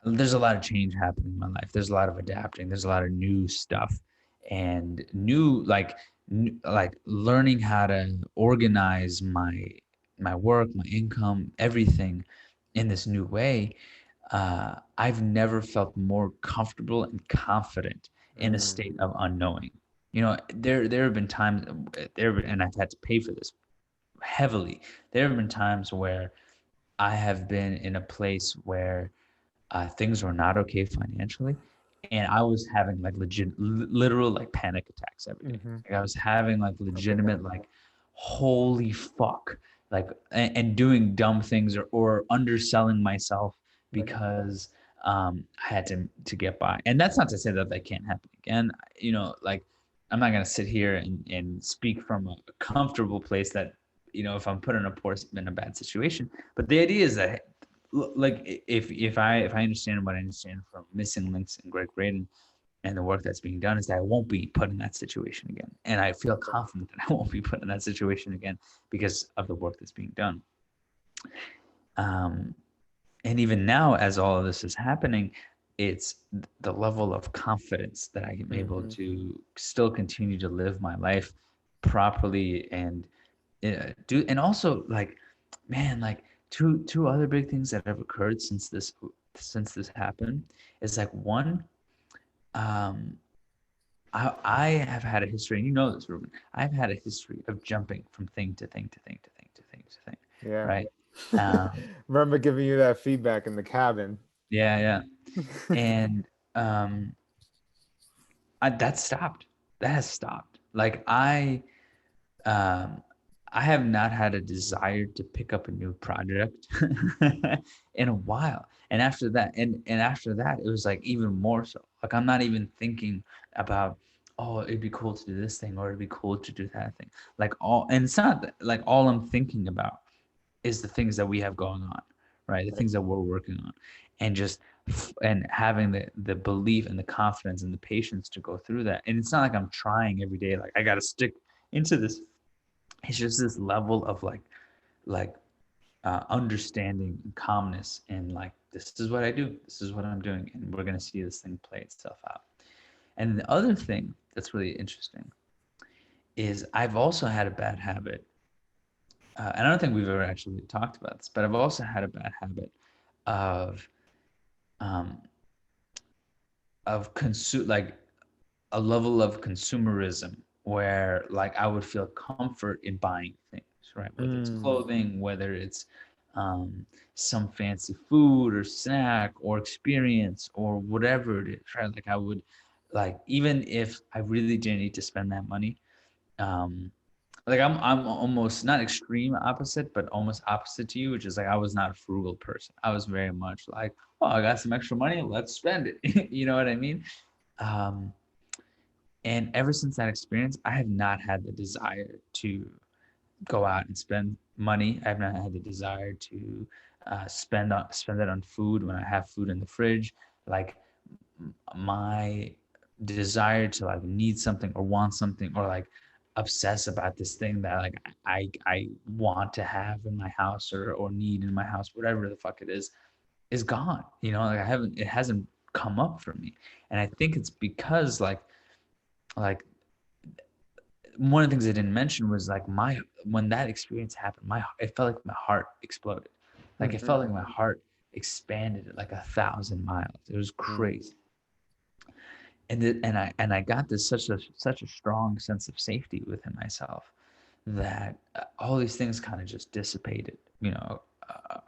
there's a lot of change happening in my life. There's a lot of adapting. There's a lot of new stuff and new like learning how to organize my work, my income, everything in this new way. I've never felt more comfortable and confident in a state of unknowing. There have been times and I've had to pay for this heavily. There have been times where I have been in a place where things were not okay financially, and I was having like literal like panic attacks every day. Mm-hmm. Like I was having like legitimate like, holy fuck, like, and doing dumb things, or underselling myself because I had to get by. And that's not to say that can't happen again. You know, like I'm not gonna sit here and speak from a comfortable place that, you know, if I'm put in a bad situation. But the idea is that, like, if I understand what I understand from Missing Links and Greg Braden and the work that's being done, is that I won't be put in that situation again, and I feel confident that I won't be put in that situation again because of the work that's being done. And even now, as all of this is happening, it's the level of confidence that I am able to still continue to live my life properly and do. And also, like, man, like two other big things that have occurred since this happened is like, one, um, I have had a history, and you know this, Ruben. I've had a history of jumping from thing to thing to thing to thing to thing to thing, Yeah. right? Um, Remember giving you that feedback in the cabin. yeah. And um, that stopped. That has stopped. Like um, I have not had a desire to pick up a new project in a while. And after that, it was like even more so. Like I'm not even thinking about, oh, it'd be cool to do this thing, or it'd be cool to do that thing. Like and it's not that, like, all I'm thinking about is the things that we have going on, right? The things that we're working on, and just and having the belief and the confidence and the patience to go through that. And it's not like I'm trying every day, like I got to stick into this. It's just this level of like understanding and calmness, and like, this is what I do, this is what I'm doing, and we're going to see this thing play itself out. And the other thing that's really interesting is I've also had a bad habit, and I don't think we've ever actually talked about this, but I've also had a bad habit of um, like a level of consumerism where, like, I would feel comfort in buying things, right? Whether it's clothing, whether it's um, some fancy food or snack or experience or whatever it is, right? Like I would, like, even if I really didn't need to spend that money, um, like I'm almost not extreme opposite, but almost opposite to you, which is like I was not a frugal person. I was very much like, oh, I got some extra money, let's spend it. You know what I mean? Um, and ever since that experience, I have not had the desire to go out and spend money. I have not had the desire to spend it on food when I have food in the fridge. Like my desire to like need something or want something or like obsess about this thing that like I want to have in my house or need in my house, whatever the fuck it is gone. You know, like it hasn't come up for me. And I think it's because like one of the things I didn't mention was like when that experience happened, it felt like my heart exploded. Like it felt like my heart expanded at like 1,000 miles. It was crazy. And I got this such a strong sense of safety within myself that all these things kind of just dissipated, you know,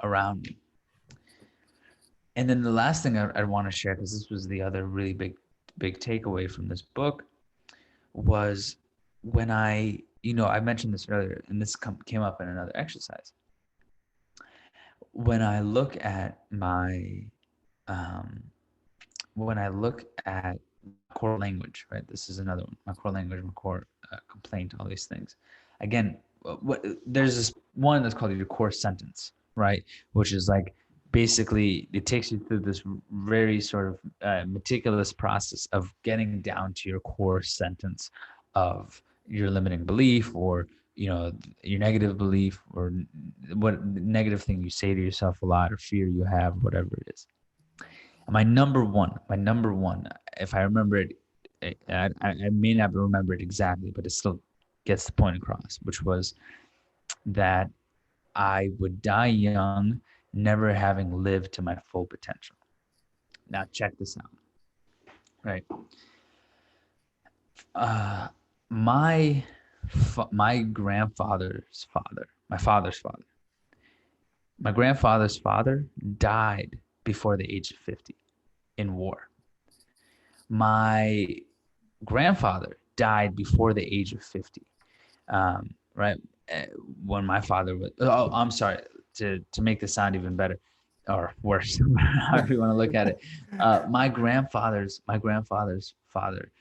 around me. And then the last thing I'd want to share, because this was the other really big takeaway from this book, was when I mentioned this earlier, and this came up in another exercise. When I look at my core language, right? This is another one. My core language, my core complaint, all these things. Again, there's this one that's called your core sentence, right? Which is like basically it takes you through this very sort of meticulous process of getting down to your core sentence of your limiting belief, or your negative belief, or what negative thing you say to yourself a lot, or fear you have, whatever it is. My number one, if I remember it, I may not remember it exactly, but it still gets the point across, which was that I would die young, never having lived to my full potential. Now check this out, right? My grandfather's father died before the age of 50 in war. My grandfather died before the age of 50. Right. When my father was, oh, I'm sorry, to make this sound even better or worse, however you want to look at it. My grandfather's father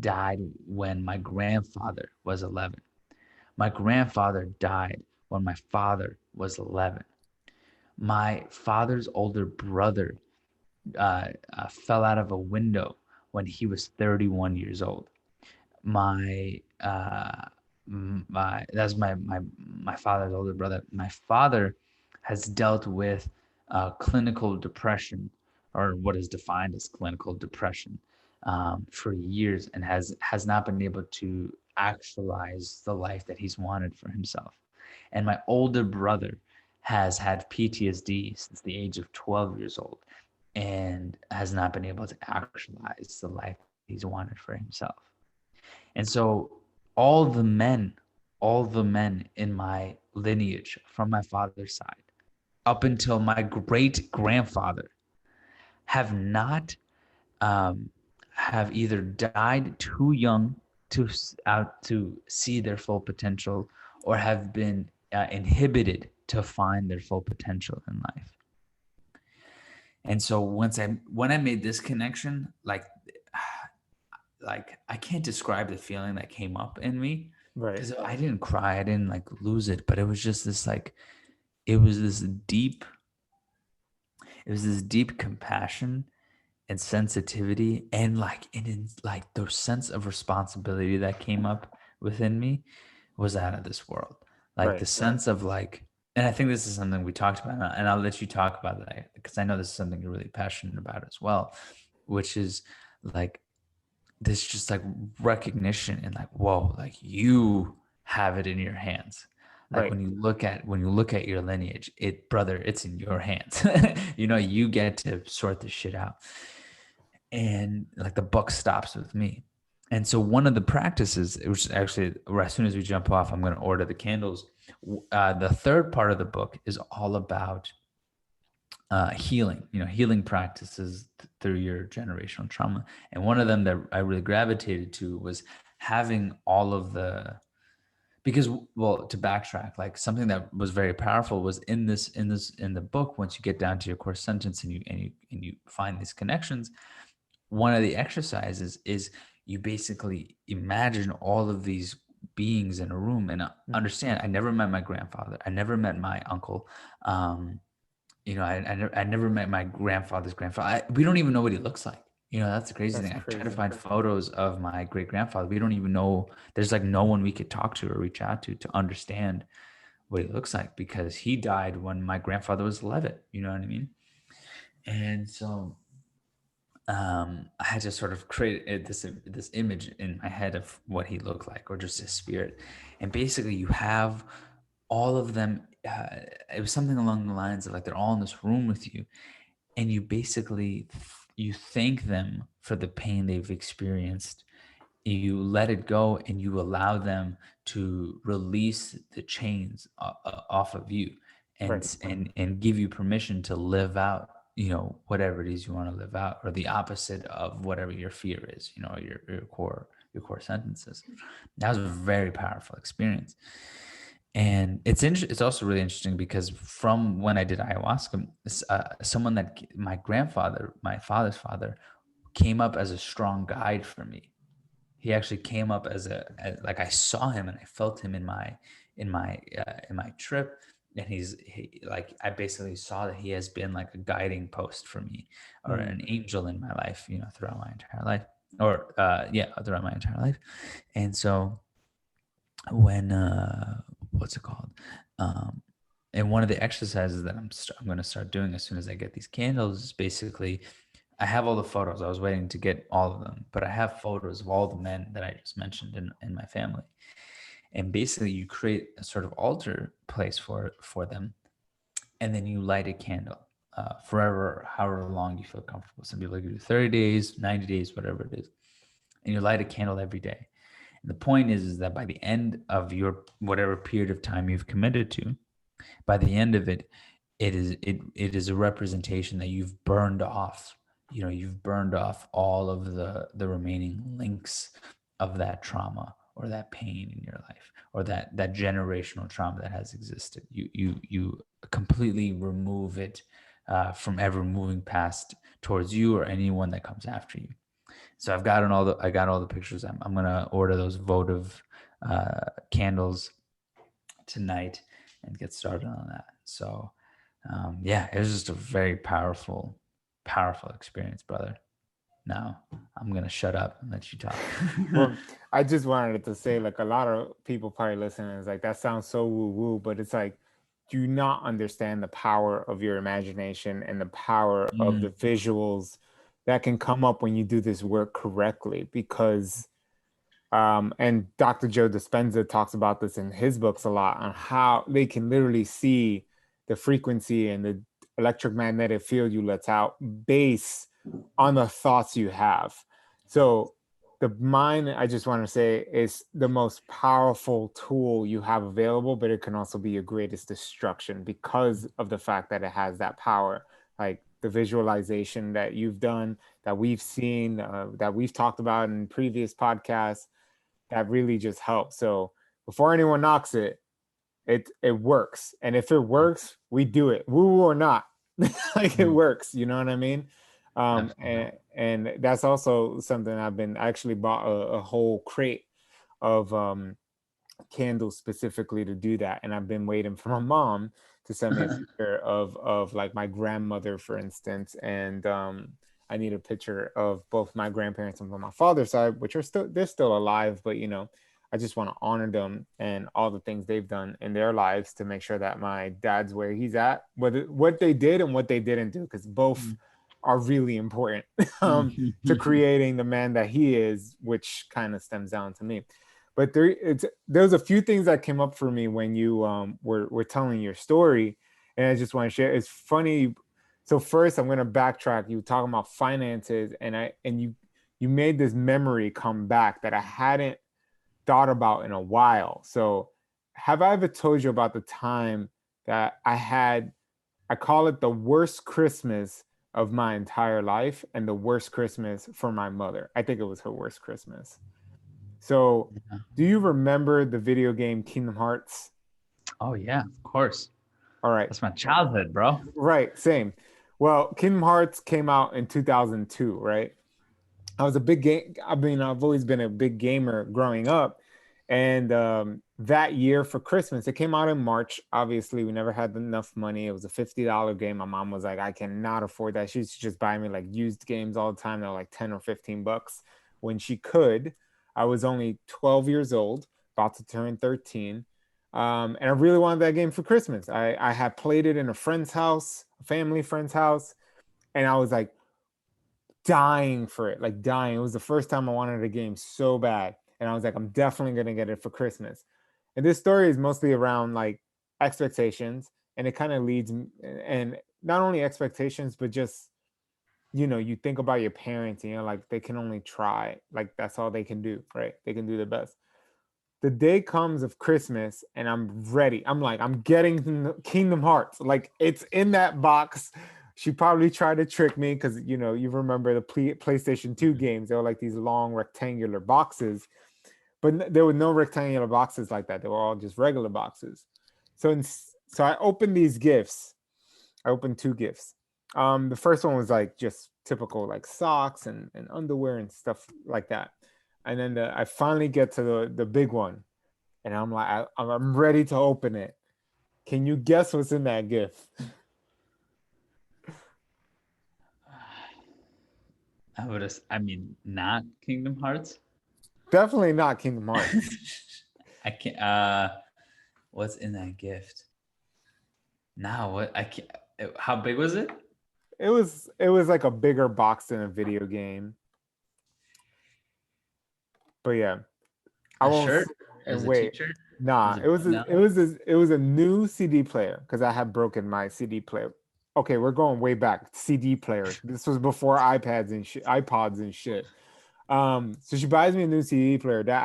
died when my grandfather was 11. My grandfather died when my father was 11. My father's older brother fell out of a window when he was 31 years old. My that's my father's older brother. My father has dealt with clinical depression, or what is defined as clinical depression, for years, and has not been able to actualize the life that he's wanted for himself. And my older brother has had PTSD since the age of 12 years old and has not been able to actualize the life he's wanted for himself. And so all the men in my lineage from my father's side, up until my great grandfather, have not have either died too young to see their full potential, or have been inhibited to find their full potential in life. And so when I made this connection, like I can't describe the feeling that came up in me, Right. because I didn't cry, I didn't like lose it, but it was just this like it was this deep compassion and sensitivity, and like the sense of responsibility that came up within me was out of this world. Like Right. the sense of like, and I think this is something we talked about, and I'll let you talk about that because I know this is something you're really passionate about as well, which is like this just like recognition and like, whoa, like you have it in your hands. Like Right. when you look at your lineage, it's in your hands. You get to sort this shit out. And like the buck stops with me. And so one of the practices, which actually, as soon as we jump off, I'm going to order the candles. The third part of the book is all about healing practices through your generational trauma. And one of them that I really gravitated to was having all of because, well, to backtrack, like something that was very powerful was in the book. Once you get down to your core sentence and you find these connections, one of the exercises is you basically imagine all of these beings in a room. And understand, I never met my grandfather, I never met my uncle, I never met my grandfather's grandfather. We don't even know what he looks like. That's the crazy thing. I try to find photos of my great grandfather. We don't even know. There's like no one we could talk to or reach out to understand what he looks like, because he died when my grandfather was 11. You know what I mean? And so I had to sort of create this image in my head of what he looked like, or just his spirit. And basically, you have all of them. It was something along the lines of like they're all in this room with you, and you basically you thank them for the pain they've experienced. You let it go, and you allow them to release the chains off of you, Right. and give you permission to live out whatever it is you want to live out, or the opposite of whatever your fear is, your core sentences. That was a very powerful experience. And it's also really interesting because from when I did ayahuasca, someone that my grandfather, my father's father, came up as a strong guide for me. He actually came up as like I saw him and I felt him in my trip. And like I basically saw that he has been like a guiding post for me, or an angel in my life, throughout my entire life, or throughout my entire life. And so when what's it called? And one of the exercises that I'm going to start doing as soon as I get these candles is basically, I have all the photos. I was waiting to get all of them, but I have photos of all the men that I just mentioned in my family. And basically, you create a sort of altar place for them, and then you light a candle forever, however long you feel comfortable. Some people do 30 days, 90 days, whatever it is, and you light a candle every day. And the point is that by the end of your whatever period of time you've committed to, by the end of it, it is a representation that you've burned off. You've burned off all of the remaining links of that trauma or that pain in your life, or that generational trauma that has existed. You completely remove it from ever moving past towards you or anyone that comes after you. So I got all the pictures. I'm gonna order those votive candles tonight and get started on that. So yeah, it was just a very powerful experience, brother. Now I'm gonna shut up and let you talk. Well, I just wanted to say, like, a lot of people probably listening is like, that sounds so woo woo, but it's like, do you not understand the power of your imagination and the power of the visuals that can come up when you do this work correctly? Because and Dr. Joe Dispenza talks about this in his books a lot, on how they can literally see the frequency and the electromagnetic field you let out based on the thoughts you have. So the mind, I just want to say, is the most powerful tool you have available, but it can also be your greatest destruction because of the fact that it has that power. Like the visualization that you've done, that we've seen, that we've talked about in previous podcasts, that really just helps. So before anyone knocks it, it works. And if it works, we do it, woo or not. Like, it works, you know what I mean? And that's also something I actually bought a whole crate of candles specifically to do that. And I've been waiting for my mom to send me a picture of like my grandmother, for instance. And I need a picture of both my grandparents on my father's side, which they're still alive, but I just want to honor them and all the things they've done in their lives to make sure that my dad's where he's at, what they did and what they didn't do, because both are really important to creating the man that he is, which kind of stems down to me. But there's a few things that came up for me when you were telling your story, and I just want to share. It's funny. So first, I'm going to backtrack. You were talking about finances, and you made this memory come back that I hadn't thought about in a while. So have I ever told you about the time that I call it the worst Christmas of my entire life and the worst Christmas for my mother? I think it was her worst Christmas. So do you remember the video game Kingdom Hearts? Oh yeah, of course. All right. That's my childhood, bro. Right, same. Well, Kingdom Hearts came out in 2002, right? I was a big game. I mean, I've always been a big gamer growing up. And that year for Christmas, it came out in March. Obviously, we never had enough money. It was a $50 game. My mom was like, I cannot afford that. She used to just buy me like used games all the time. They were like 10 or 15 bucks when she could. I was only 12 years old, about to turn 13. And I really wanted that game for Christmas. I had played it in a friend's house, a family friend's house. And I was like, dying for it, like dying. It was the first time I wanted a game so bad. And I was like, I'm definitely going to get it for Christmas. And this story is mostly around like expectations. And it kind of leads, and not only expectations, but just, you think about your parents and like, they can only try. Like, that's all they can do, right? They can do their best. The day comes of Christmas and I'm ready. I'm like, I'm getting Kingdom Hearts. Like, it's in that box. She probably tried to trick me because, you remember the PlayStation 2 games. They were like these long rectangular boxes, but there were no rectangular boxes like that. They were all just regular boxes. So I opened these gifts. I opened 2 gifts. The first one was like just typical like socks and underwear and stuff like that. And then I finally get to the big one. And I'm like, I'm ready to open it. Can you guess what's in that gift? Not Kingdom Hearts. Definitely not Kingdom Hearts. I can't. What's in that gift? Now, what? I can't. How big was it? It was like a bigger box than a video game. But yeah, I won't. Shirt? As a Wait, teacher? nah. It was a new CD player because I had broken my CD player. Okay, we're going way back. CD players. This was before iPads and iPods and shit. So she buys me a new CD player that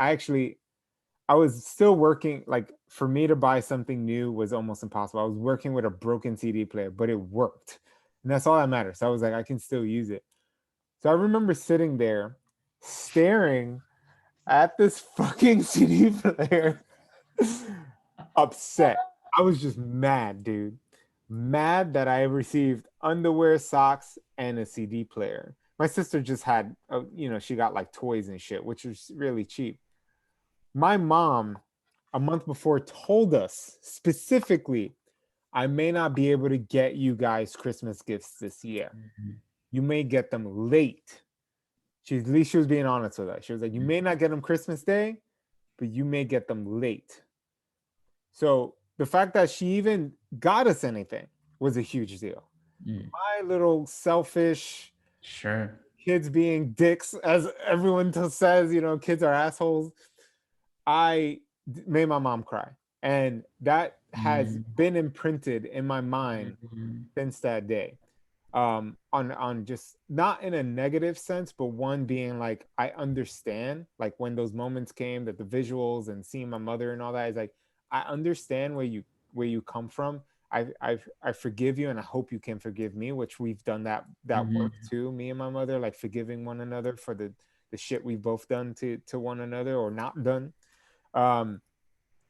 I I was still working, like for me to buy something new was almost impossible. I was working with a broken CD player, but it worked. And that's all that matters. So I was like, I can still use it. So I remember sitting there staring at this fucking CD player, upset. I was just mad, dude. Mad that I received underwear, socks, and a CD player. My sister just had, she got like toys and shit, which was really cheap. My mom, a month before, told us specifically, I may not be able to get you guys Christmas gifts this year. You may get them late. At least she was being honest with us. She was like, you may not get them Christmas Day, but you may get them late. So the fact that she even got us anything was a huge deal. My little selfish Sure. kids being dicks, as everyone says, kids are assholes. I made my mom cry. And that has been imprinted in my mind since that day. On just not in a negative sense, but one being like, I understand, like when those moments came, that the visuals and seeing my mother and all that is like, I understand where you come from. I forgive you, and I hope you can forgive me, which we've done that work too, me and my mother, like forgiving one another for the shit we've both done to one another or not done.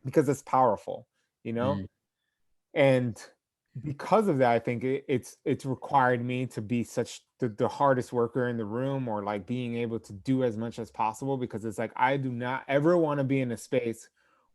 Because it's powerful, and because of that, I think it's required me to be such the hardest worker in the room, or like being able to do as much as possible, because it's like I do not ever want to be in a space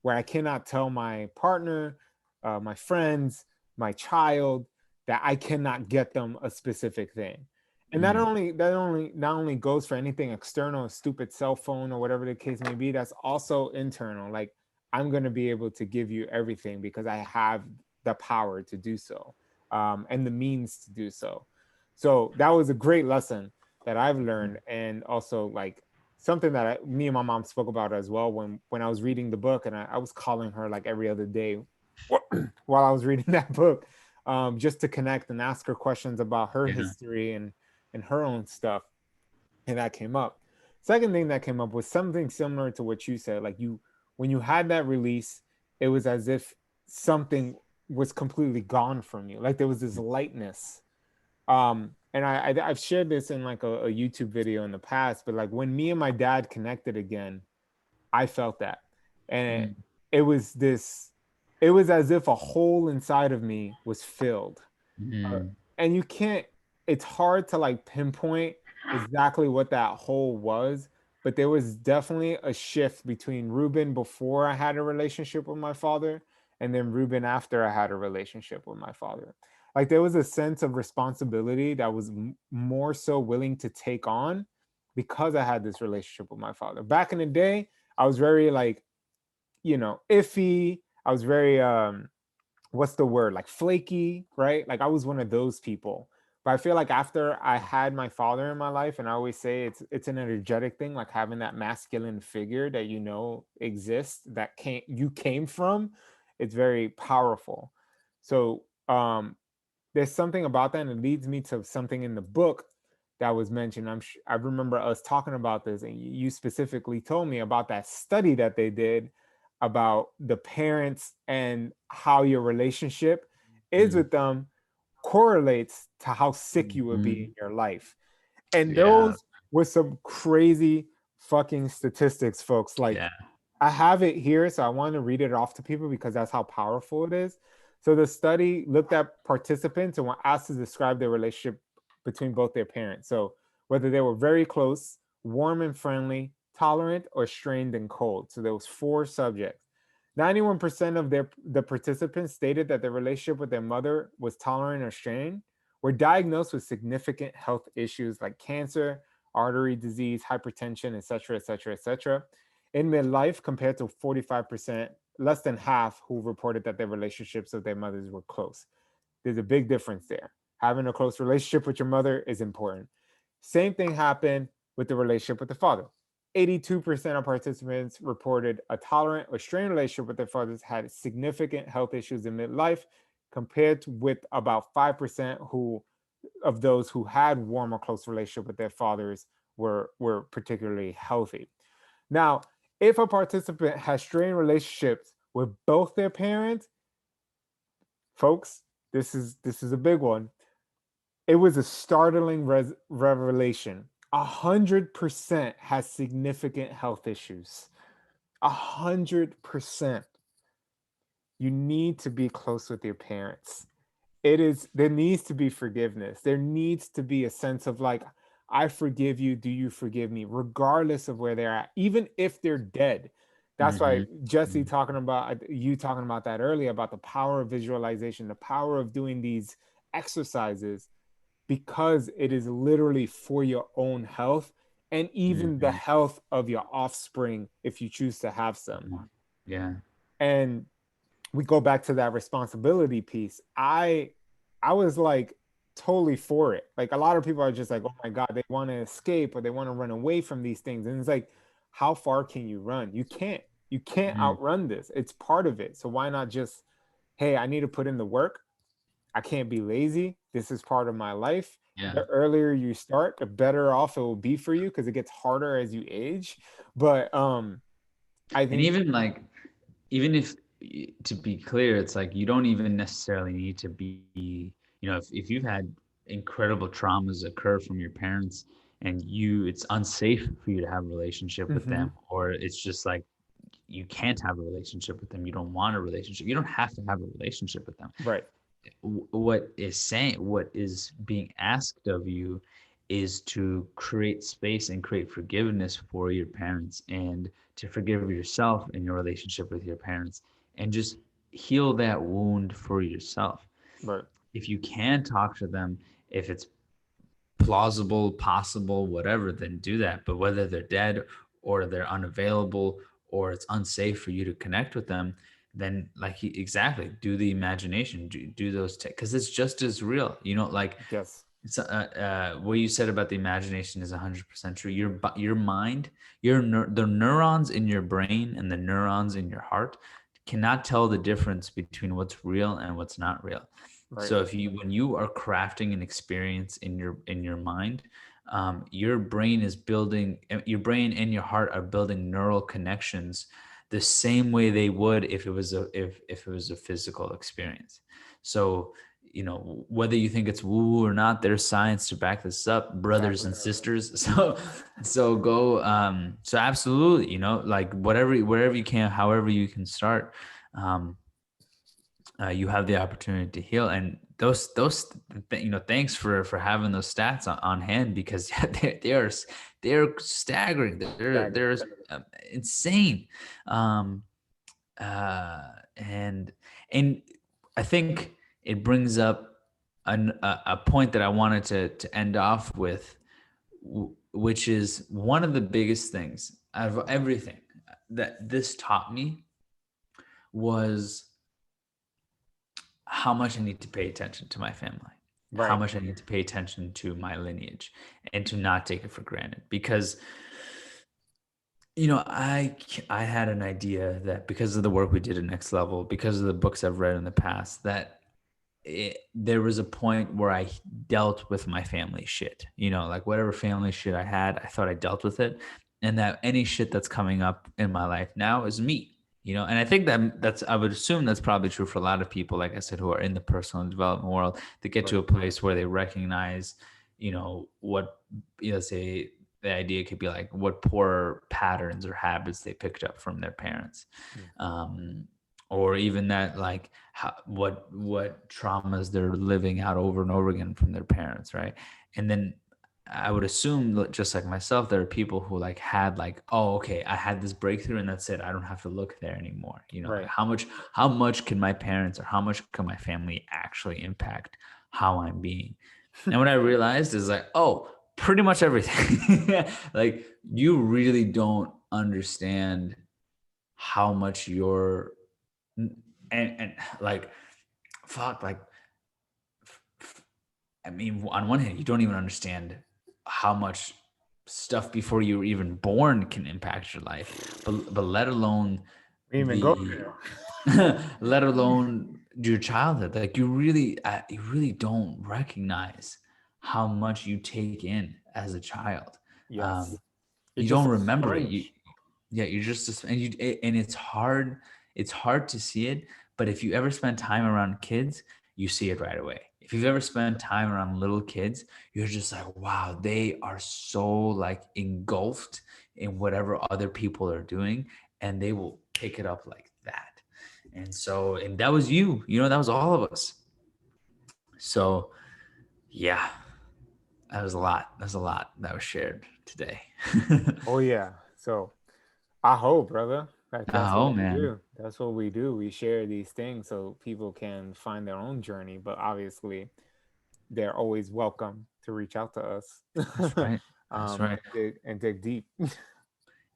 where I cannot tell my partner, my friends, my child, that I cannot get them a specific thing. And that not only goes for anything external, a stupid cell phone or whatever the case may be. That's also internal. Like, I'm going to be able to give you everything because I have the power to do so, and the means to do so. So that was a great lesson that I've learned, and also like something that me and my mom spoke about as well when I was reading the book, and I was calling her like every other day while I was reading that book, just to connect and ask her questions about her history and her own stuff, and that came up. Second thing that came up was something similar to what you said. Like, when you had that release, it was as if something was completely gone from you. Like there was this lightness. And I've shared this in like a YouTube video in the past, but like when me and my dad connected again, I felt that. And it was as if a hole inside of me was filled. And it's hard to like pinpoint exactly what that hole was, but there was definitely a shift between Ruben before I had a relationship with my father and then Ruben after I had a relationship with my father. Like there was a sense of responsibility that was more so willing to take on because I had this relationship with my father. Back in the day, I was very like, iffy. I was very what's the word, like flaky, right? Like I was one of those people. But I feel like after I had my father in my life, and I always say it's an energetic thing, like having that masculine figure that exists, that you came from, it's very powerful. So there's something about that, and it leads me to something in the book that was mentioned. I remember us talking about this, and you specifically told me about that study that they did about the parents and how your relationship is with them correlates to how sick you would be in your life. And those were some crazy fucking statistics, folks. Like, I have it here, so I want to read it off to people because that's how powerful it is. So the study looked at participants and were asked to describe their relationship between both their parents. So whether they were very close, warm and friendly, tolerant, or strained and cold. So there was 4 subjects. 91% of the participants stated that their relationship with their mother was tolerant or strained, were diagnosed with significant health issues like cancer, artery disease, hypertension, etc., etc., etc. In midlife, compared to 45%, less than half who reported that their relationships with their mothers were close. There's a big difference there. Having a close relationship with your mother is important. Same thing happened with the relationship with the father. 82% of participants reported a tolerant or strained relationship with their fathers had significant health issues in midlife, compared with about 5% of those who had warm or close relationship with their fathers were particularly healthy. Now, If a participant has strained relationships with both their parents, folks, this is a big one. It was a startling revelation. 100% has significant health issues. 100%. You need to be close with your parents. There needs to be forgiveness. There needs to be a sense of like, I forgive you. Do you forgive me? Regardless of where they're at, even if they're dead. That's why Jesse talking about that earlier about the power of visualization, the power of doing these exercises, because it is literally for your own health and even the health of your offspring if you choose to have some. Yeah. And we go back to that responsibility piece. I was like totally for it. Like a lot of people are just like, oh my God, they want to escape or they want to run away from these things. And it's like, how far can you run? You can't. You can't outrun this. It's part of it. So why not just, hey, I need to put in the work. I can't be lazy. This is part of my life. Yeah. The earlier you start, the better off it will be for you because it gets harder as you age. But I think, And even like, even if, to be clear, it's like you don't even necessarily need to be, you know, if you've had incredible traumas occur from your parents and it's unsafe for you to have a relationship with them, or it's just like you can't have a relationship with them, you don't want a relationship, you don't have to have a relationship with them. right. What is being asked of you is to create space and create forgiveness for your parents, and to forgive yourself in your relationship with your parents, and just heal that wound for yourself. Right. If you can talk to them, if it's plausible, possible, whatever, then do that. But whether they're dead or they're unavailable or it's unsafe for you to connect with them, then exactly do the imagination, do those, because it's just as real, you know, like Yes. it's what you said about the imagination is 100% true. Your mind, the neurons in your brain and the neurons in your heart cannot tell the difference between what's real and what's not real. Right. So when you are crafting an experience in your mind, your brain and your heart are building neural connections the same way they would if it was a physical experience. So, you know, whether you think it's woo or not, there's science to back this up, brothers and sisters. So go, so absolutely, you know, like wherever you can, however you can start, you have the opportunity to heal. And you know, thanks for having those stats on hand, because they're staggering. They're insane. Um, and I think it brings up a point that I wanted to end off with, which is one of the biggest things out of everything that this taught me was how much I need to pay attention to my family, how Right. much I need to pay attention to my lineage, and to not take it for granted. Because, you know, I had an idea that because of the work we did at Next Level, because of the books I've read in the past, that there was a point where I dealt with my family shit, you know, like whatever family shit I had, I thought I dealt with it. And that any shit that's coming up in my life now is me, you know. And I think I would assume that's probably true for a lot of people, like I said, who are in the personal development world, to get to a place where they recognize, you know, what, you know, say the idea could be like what poor patterns or habits they picked up from their parents. Or even that, like what traumas they're living out over and over again from their parents, right? And then I would assume, just like myself, there are people who like had like, oh, okay, I had this breakthrough and that's it, I don't have to look there anymore, you know. Right. Like how much can my parents or how much can my family actually impact how I'm being? And what I realized is like, oh, pretty much everything. Like, you really don't understand how much and like, fuck, like, I mean, on one hand, you don't even understand how much stuff before you were even born can impact your life, but let alone Even go the there. let alone your childhood. Like, you really don't recognize how much you take in as a child. Yes. It's You just don't a remember it. sponge. Yeah, you're just and it's hard to see it, but if you ever spend time around kids, you see it right away. If you've ever spent time around little kids, you're just like, wow, they are so like engulfed in whatever other people are doing, and they will pick it up like that. And that was you, that was all of us. So yeah, that was a lot. That's a lot that was shared today. Oh yeah. So I hope, brother, like that's what Oh we man. do. That's what we do. We share these things so people can find their own journey. But obviously, they're always welcome to reach out to us, That's right. That's right. and dig deep.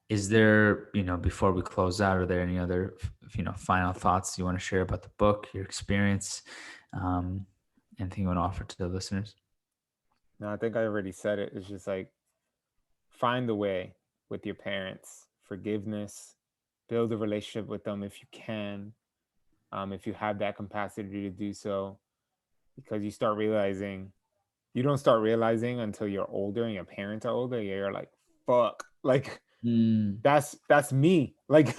Is there, before we close out, are there any other, final thoughts you want to share about the book, your experience, um, anything you want to offer to the listeners? No, I think I already said it. It's just like find the way with your parents, forgiveness, build a relationship with them if you can, if you have that capacity to do so, because you don't start realizing until you're older and your parents are older. You're like, fuck, like Mm, that's me. Like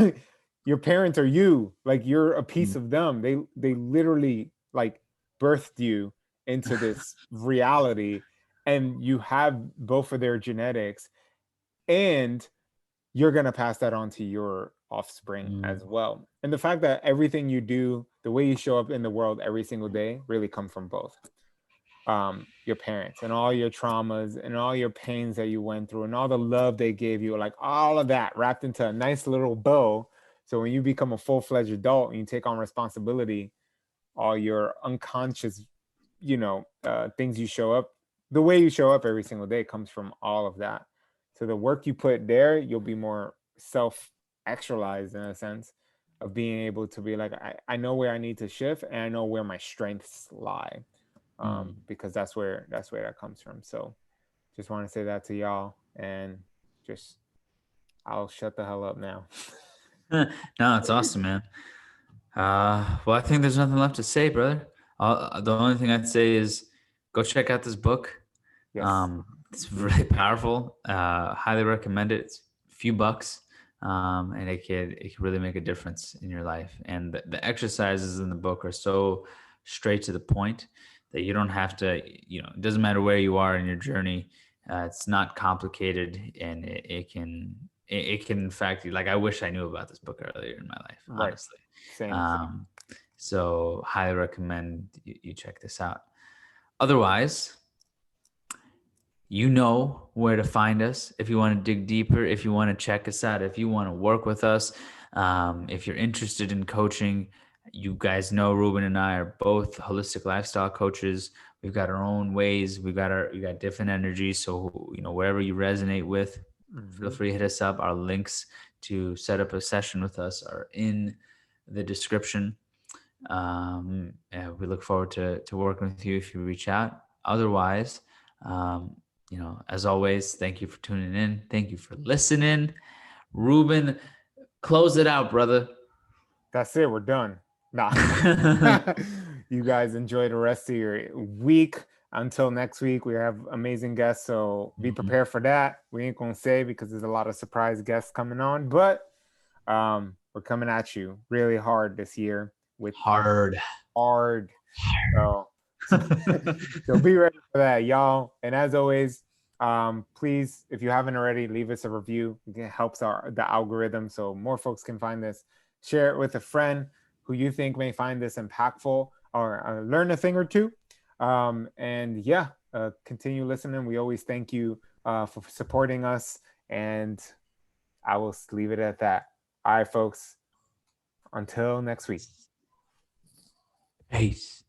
your parents are you. Like you're a piece mm, of them. They literally like birthed you into this reality, and you have both of their genetics, and you're going to pass that on to your offspring mm, as well. And the fact that everything you do, the way you show up in the world every single day, really come from both your parents, and all your traumas and all your pains that you went through and all the love they gave you, like all of that wrapped into a nice little bow. So when you become a full-fledged adult and you take on responsibility, all your unconscious, things you show up, the way you show up every single day comes from all of that. So the work you put there, you'll be more self-actualized in a sense of being able to be like, I know where I need to shift, and I know where my strengths lie, mm. because that's where that comes from. So just want to say that to y'all, and just I'll shut the hell up now. No, it's awesome, man. Well, I think there's nothing left to say, brother. The only thing I'd say is go check out this book. Yes. It's really powerful. Highly recommend it. It's a few bucks, and it could really make a difference in your life. And the exercises in the book are so straight to the point that you don't have to. It doesn't matter where you are in your journey. It's not complicated, and it can in fact, like, I wish I knew about this book earlier in my life, Right. honestly. Same. Um, so highly recommend you check this out. Otherwise, you know where to find us if you want to dig deeper, if you want to check us out, if you want to work with us, if you're interested in coaching. You guys know Ruben and I are both holistic lifestyle coaches. We've got our own ways. We got different energies. So wherever you resonate with, feel Hmm. free to hit us up. Our links to set up a session with us are in the description. And we look forward to working with you if you reach out. Otherwise, um, as always, thank you for tuning in. Thank you for listening. Ruben, close it out, brother. That's it. We're done. Nah. You guys enjoy the rest of your week. Until next week, we have amazing guests. So be Mhm. prepared for that. We ain't gonna say because there's a lot of surprise guests coming on, but we're coming at you really hard this year with Hard. hard. So so be ready for that, y'all. And as always, please, if you haven't already, leave us a review. It helps the algorithm so more folks can find this. Share it with a friend who you think may find this impactful or learn a thing or two. And yeah, continue listening. We always thank you for supporting us. And I will leave it at that. All right, folks. Until next week. Peace.